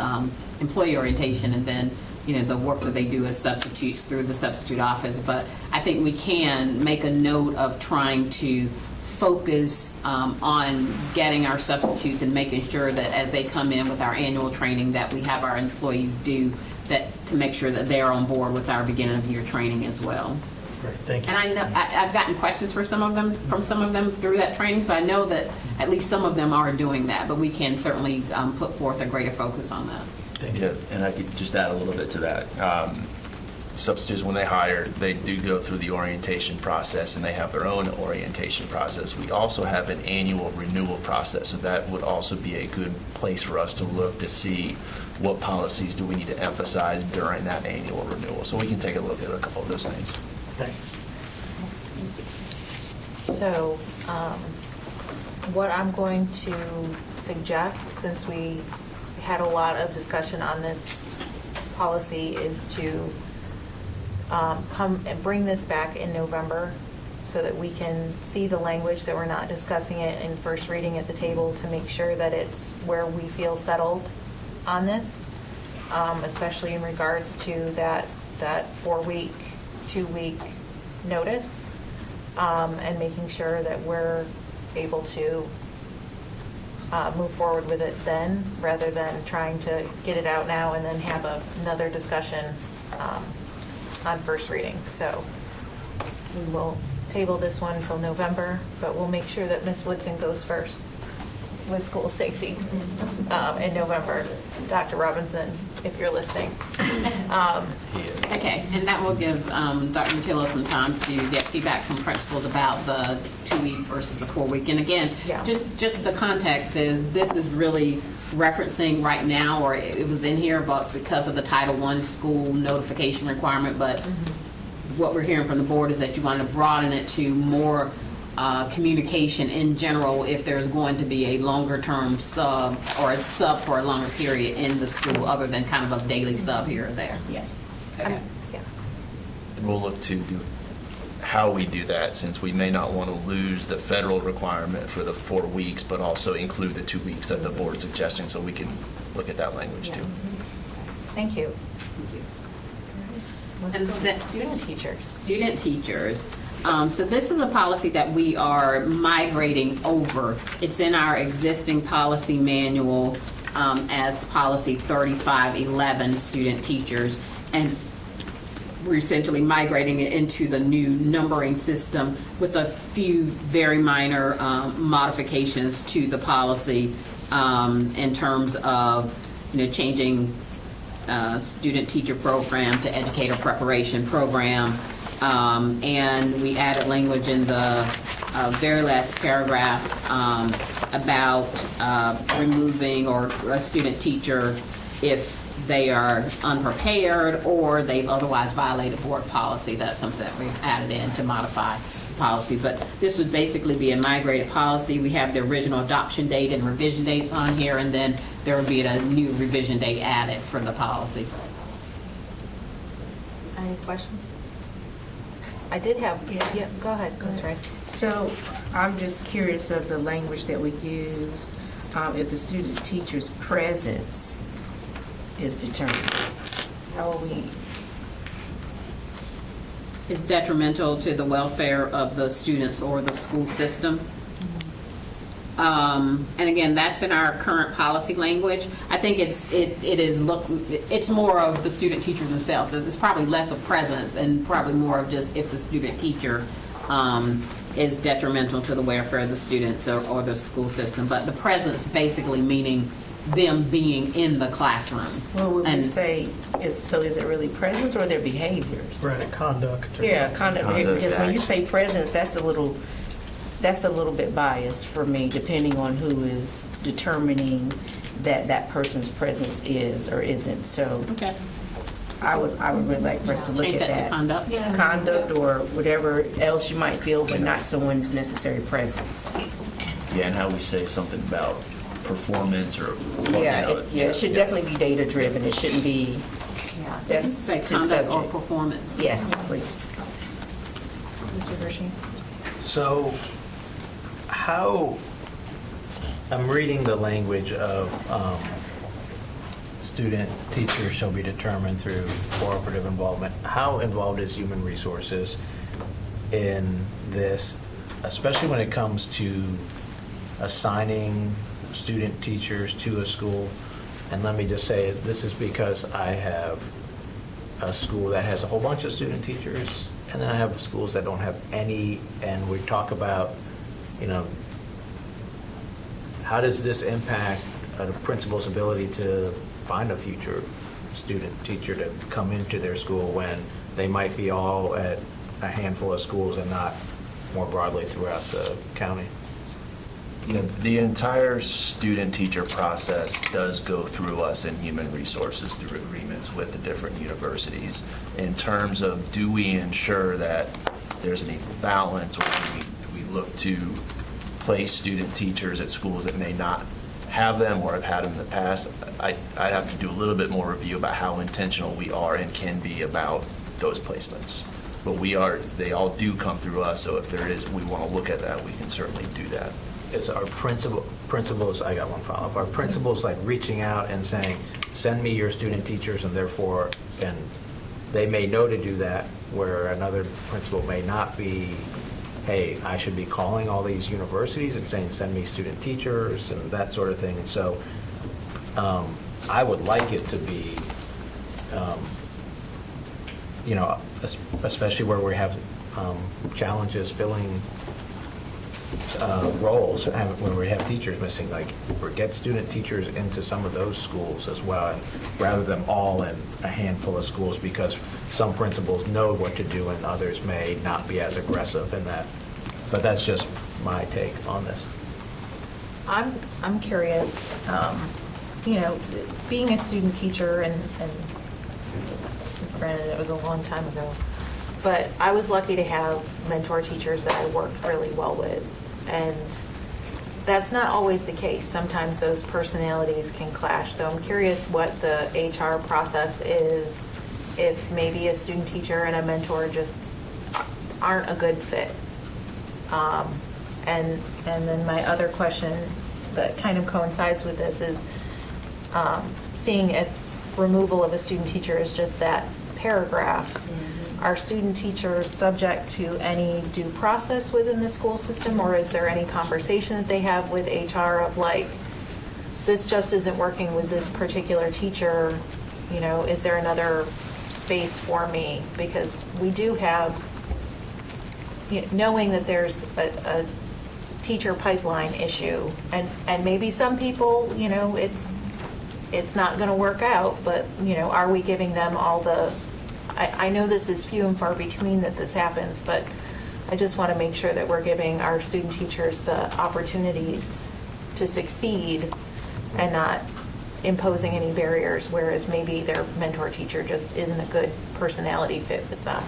employee orientation, and then the work that they do as substitutes through the substitute office. But I think we can make a note of trying to focus on getting our substitutes and making sure that as they come in with our annual training that we have our employees do that to make sure that they're on board with our beginning of year training as well. Great, thank you. And I know I've gotten questions from some of them through that training, so I know that at least some of them are doing that, but we can certainly put forth a greater focus on that. Thank you. Yeah, and I could just add a little bit to that. Substitutes, when they hire, they do go through the orientation process, and they have their own orientation process. We also have an annual renewal process, so that would also be a good place for us to look to see what policies do we need to emphasize during that annual renewal. So we can take a look at a couple of those things. Thanks. So what I'm going to suggest, since we had a lot of discussion on this policy, is to come and bring this back in November so that we can see the language, that we're not discussing it in first reading at the table, to make sure that it's where we feel settled on this, especially in regards to that 4-week, 2-week notice, and making sure that we're able to move forward with it then, rather than trying to get it out now and then have another discussion on first reading. So we will table this one until November, but we'll make sure that Ms. Woodson goes first with school safety in November. Dr. Robinson, if you're listening. Okay, and that will give Dr. Matillo some time to get feedback from principals about the 2-week versus the 4-week. And again, Yeah. just the context is, this is really referencing right now, or it was in here, but because of the Title I school notification requirement, but what we're hearing from the board is that you want to broaden it to more communication in general if there's going to be a longer-term sub or a sub for a longer period in the school, other than kind of a daily sub here or there. Yes. Okay. Yeah. And we'll look to how we do that, since we may not want to lose the federal requirement for the 4 weeks, but also include the 2 weeks that the board's suggesting, so we can look at that language too. Thank you. And that- Student teachers. Student teachers. So this is a policy that we are migrating over. It's in our existing policy manual as policy 3511, student teachers. And we're essentially migrating it into the new numbering system with a few very minor modifications to the policy in terms of, changing student teacher program to educator preparation program. And we added language in the very last paragraph about removing or a student teacher if they are unprepared or they've otherwise violated board policy. That's something that we've added in to modify the policy. But this would basically be a migrated policy. We have the original adoption date and revision dates on here, and then there would be a new revision date added for the policy. Any questions? I did have, yeah, go ahead, Ms. Rice. So I'm just curious of the language that we use, if the student teacher's presence is determined. How are we? Is detrimental to the welfare of the students or the school system. And again, that's in our current policy language. I think it's more of the student teachers themselves. It's probably less of presence and probably more of just if the student teacher is detrimental to the welfare of the students or the school system. But the presence basically meaning them being in the classroom. Well, would we And- say, is it really presence or their behaviors? Right, conduct. or Yeah, something. conduct, Conduct, because when you acts. say presence, that's a little bit biased for me, depending on who is determining that person's presence is or isn't. So Okay. I would really like for us to look Change at that to that. conduct. Yeah. Conduct or whatever else you might feel, but not someone's necessary presence. Yeah, and how we say something about performance or. Yeah, it should definitely be data driven. It shouldn't be, Yeah. that's Say too conduct or subject. performance. Yes, please. Mr. Hershey? So how, I'm reading the language of student teachers shall be determined through cooperative involvement. How involved is human resources in this, especially when it comes to assigning student teachers to a school? And let me just say, this is because I have a school that has a whole bunch of student teachers, and then I have schools that don't have any, and we talk about, how does this impact a principal's ability to find a future student teacher to come into their school when they might be all at a handful of schools and not more broadly throughout the county? The entire student-teacher process does go through us in human resources through agreements with the different universities in terms of, do we ensure that there's an equal balance, or do we look to place student teachers at schools that may not have them or have had them in the past? I'd have to do a little bit more review about how intentional we are and can be about those placements. But they all do come through us, so if we want to look at that, we can certainly do that. Is our principals, I got one follow-up, are principals like reaching out and saying, send me your student teachers, and therefore, and they may know to do that, where another principal may not be, hey, I should be calling all these universities and saying, send me student teachers, and that sort of thing. And so I would like it to be, especially where we have challenges filling roles, when we have teachers missing, like, or get student teachers into some of those schools as well, and rather than all in a handful of schools, because some principals know what to do and others may not be as aggressive in that. But that's just my take on this. I'm curious, being a student teacher, and granted it was a long time ago, but I was lucky to have mentor teachers that I worked really well with. And that's not always the case. Sometimes those personalities can clash. So I'm curious what the HR process is if maybe a student teacher and a mentor just aren't a good fit. And then my other question that kind of coincides with this is seeing its removal of a student teacher is just that paragraph. Are student teachers subject to any due process within the school system, or is there any conversation that they have with HR of like, this just isn't working with this particular teacher, is there another space for me? Because we do have, knowing that there's a teacher pipeline issue, and maybe some people, it's not going to work out, but, are we giving them all the, I know this is few and far between that this happens, but I just want to make sure that we're giving our student teachers the opportunities to succeed and not imposing any barriers, whereas maybe their mentor teacher just isn't a good personality fit with them.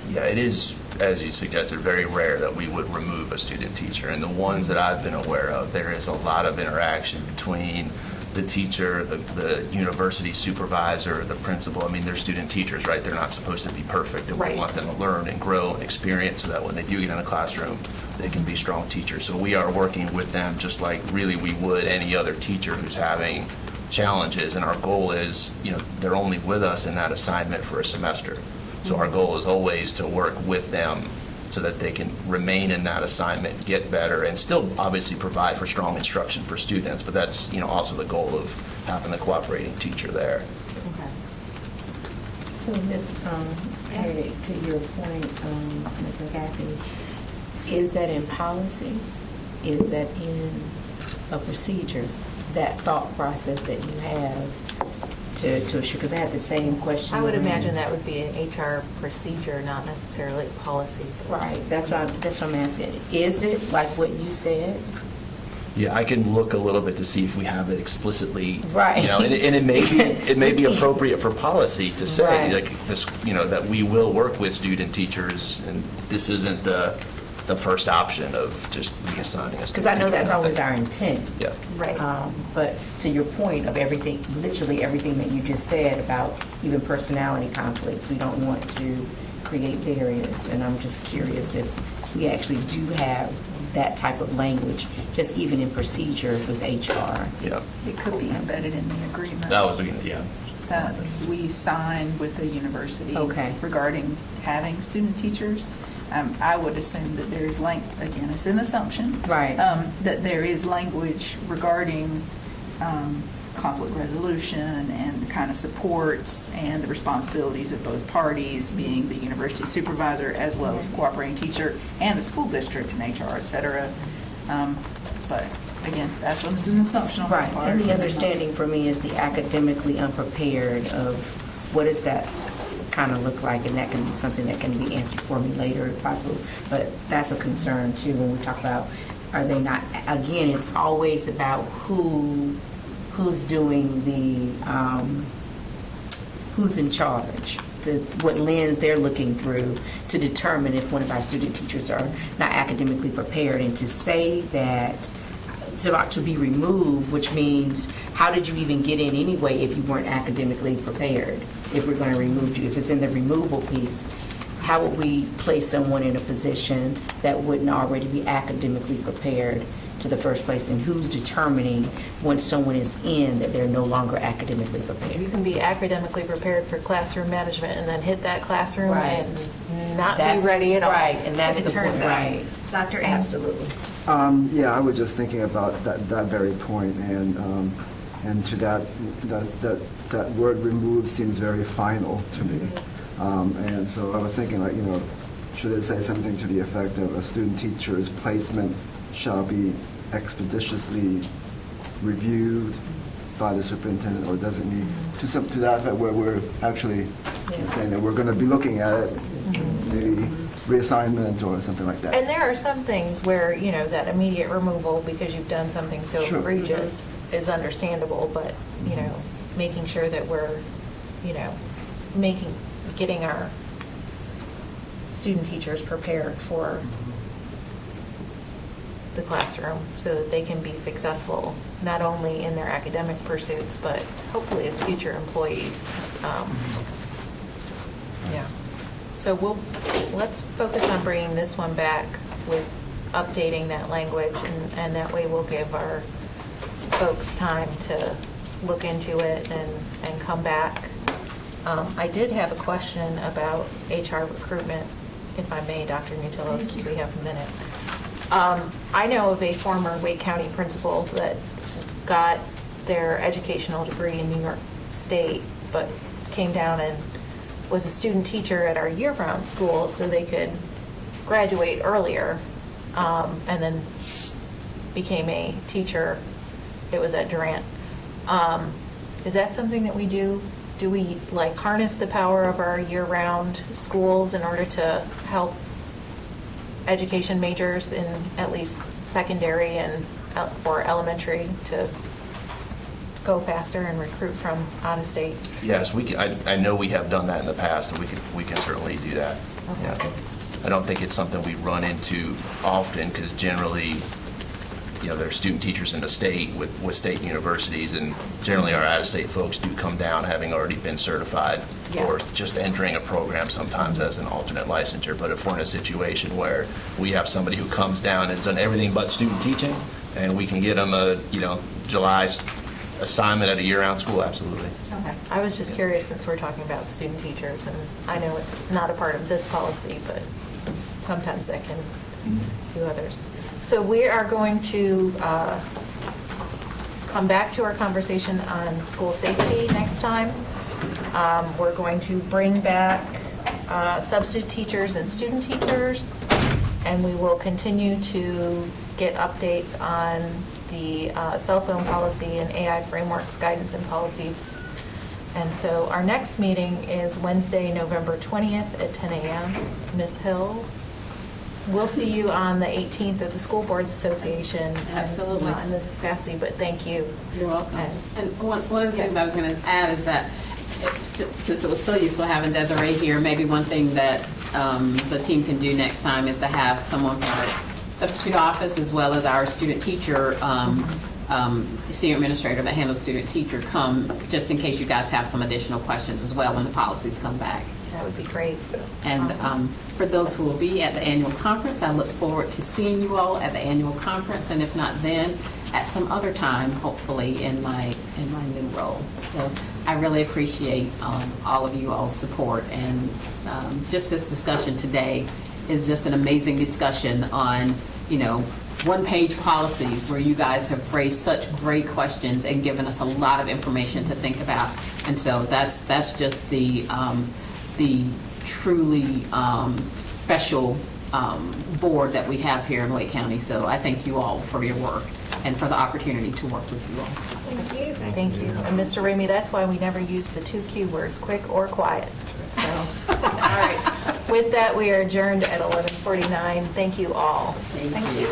Yeah, it is, as you suggested, very rare that we would remove a student teacher. And the ones that I've been aware of, there is a lot of interaction between the teacher, the university supervisor, the principal. I mean, they're student teachers, right? They're not supposed to be perfect, and we want them to learn and grow and experience so that when they do get in a classroom, they can be strong teachers. So we are working with them just like really we would any other teacher who's having challenges, and our goal is, they're only with us in that assignment for a semester. So our goal is always to work with them so that they can remain in that assignment, get better, and still obviously provide for strong instruction for students. But that's also the goal of having the cooperating teacher there. Okay. So Ms. Harry, to your point, Ms. McGathy, is that in policy? Is that in a procedure? That thought process that you have to assure, because I had the same question. I would imagine that would be an HR procedure, not necessarily a policy. Right, that's what I'm asking. Is it like what you said? Yeah, I can look a little bit to see if we have it explicitly. Right. And it may be appropriate for policy to say, Right. like this, that we will work with student teachers, and this isn't the first option of just reassigning us. Because I know that's always our intent. Yeah. Right. But to your point of everything, literally everything that you just said about even personality conflicts, we don't want to create barriers. And I'm just curious if we actually do have that type of language, just even in procedure with HR. Yeah. It could be embedded in the agreement That was, yeah. that we sign with the university Okay. regarding having student teachers. I would assume that there is again, it's an assumption. Right. That there is language regarding conflict resolution and the kind of supports and the responsibilities of both parties, being the university supervisor as well as cooperating teacher and the school district and HR, et cetera. But again, that's an assumption on my Right, part. and the understanding for me is the academically unprepared of what does that kind of look like, and that can be something that can be answered for me later if possible. But that's a concern too when we talk about, are they not, again, it's always about who's doing who's in charge, to what lens they're looking through to determine if one of our student teachers are not academically prepared. And to say that to be removed, which means how did you even get in anyway if you weren't academically prepared? If we're going to remove you, if it's in the removal piece, how would we place someone in a position that wouldn't already be academically prepared to the first place, and who's determining once someone is in that they're no longer academically You prepared? can be academically prepared for classroom management and then hit that classroom Right. and not That's- be ready at all. right, and that's it the turns point, out. right. Dr. Ames? Absolutely. Yeah, I was just thinking about that very point, and to that word remove seems very final to me. And so I was thinking, like, should it say something to the effect of a student teacher's placement shall be expeditiously reviewed by the superintendent, or does it need to that effect where we're actually saying that we're going to be looking at it, maybe reassignment or something like that? And there are some things where, that immediate removal because you've done something so Sure. egregious is understandable, but, making sure that we're, getting our student teachers prepared for the classroom so that they can be successful, not only in their academic pursuits, but hopefully as future employees. Yeah. So let's focus on bringing this one back with updating that language, and that way we'll give our folks time to look into it and come back. I did have a question about HR recruitment, if I may, Dr. Nutillos, since we have a minute. I know of a former Wake County principal that got their educational degree in New York State, but came down and was a student teacher at our year-round school so they could graduate earlier, and then became a teacher. It was at Durant. Is that something that we do? Do we harness the power of our year-round schools in order to help education majors in at least secondary and or elementary to go faster and recruit from out of state? Yes, I know we have done that in the past, and we can certainly do that. Okay. Yeah. I don't think it's something we run into often, because generally, there are student teachers in the state with state universities, and generally our out-of-state folks do come down having already been certified, Yeah. or just entering a program sometimes as an alternate licensure. But if we're in a situation where we have somebody who comes down and has done everything but student teaching, and we can get them a July assignment at a year-round school, absolutely. Okay. I was just curious, since we're talking about student teachers, and I know it's not a part of this policy, but sometimes that can do others. So we are going to come back to our conversation on school safety next time. We're going to bring back substitute teachers and student teachers, and we will continue to get updates on the cell phone policy and AI frameworks, guidance and policies. And so our next meeting is Wednesday, November 20th at 10 a.m. Ms. Hill, we'll see you on the 18th at the School Boards Association. Absolutely. Not in this capacity, but thank you. You're welcome. And- And one of the things Yes. I was going to add is that, since it was so useful having Desiree here, maybe one thing that the team can do next time is to have someone from our substitute office, as well as our student teacher, senior administrator that handles student teacher, come, just in case you guys have some additional questions as well when the policies come back. That would be great. And for those who will be at the annual conference, I look forward to seeing you all at the annual conference, and if not then, at some other time, hopefully in my new role. So I really appreciate all of you all's support, and just this discussion today is just an amazing discussion on, one-page policies where you guys have raised such great questions and given us a lot of information to think about. And so that's just the truly special board that we have here in Wake County. So I thank you all for your work and for the opportunity to work with you all. Thank you. Thank you. And Mr. Ramey, that's why we never use the two Q words, quick or quiet. So, all right. With that, we are adjourned at 11:49. Thank you all. Thank you.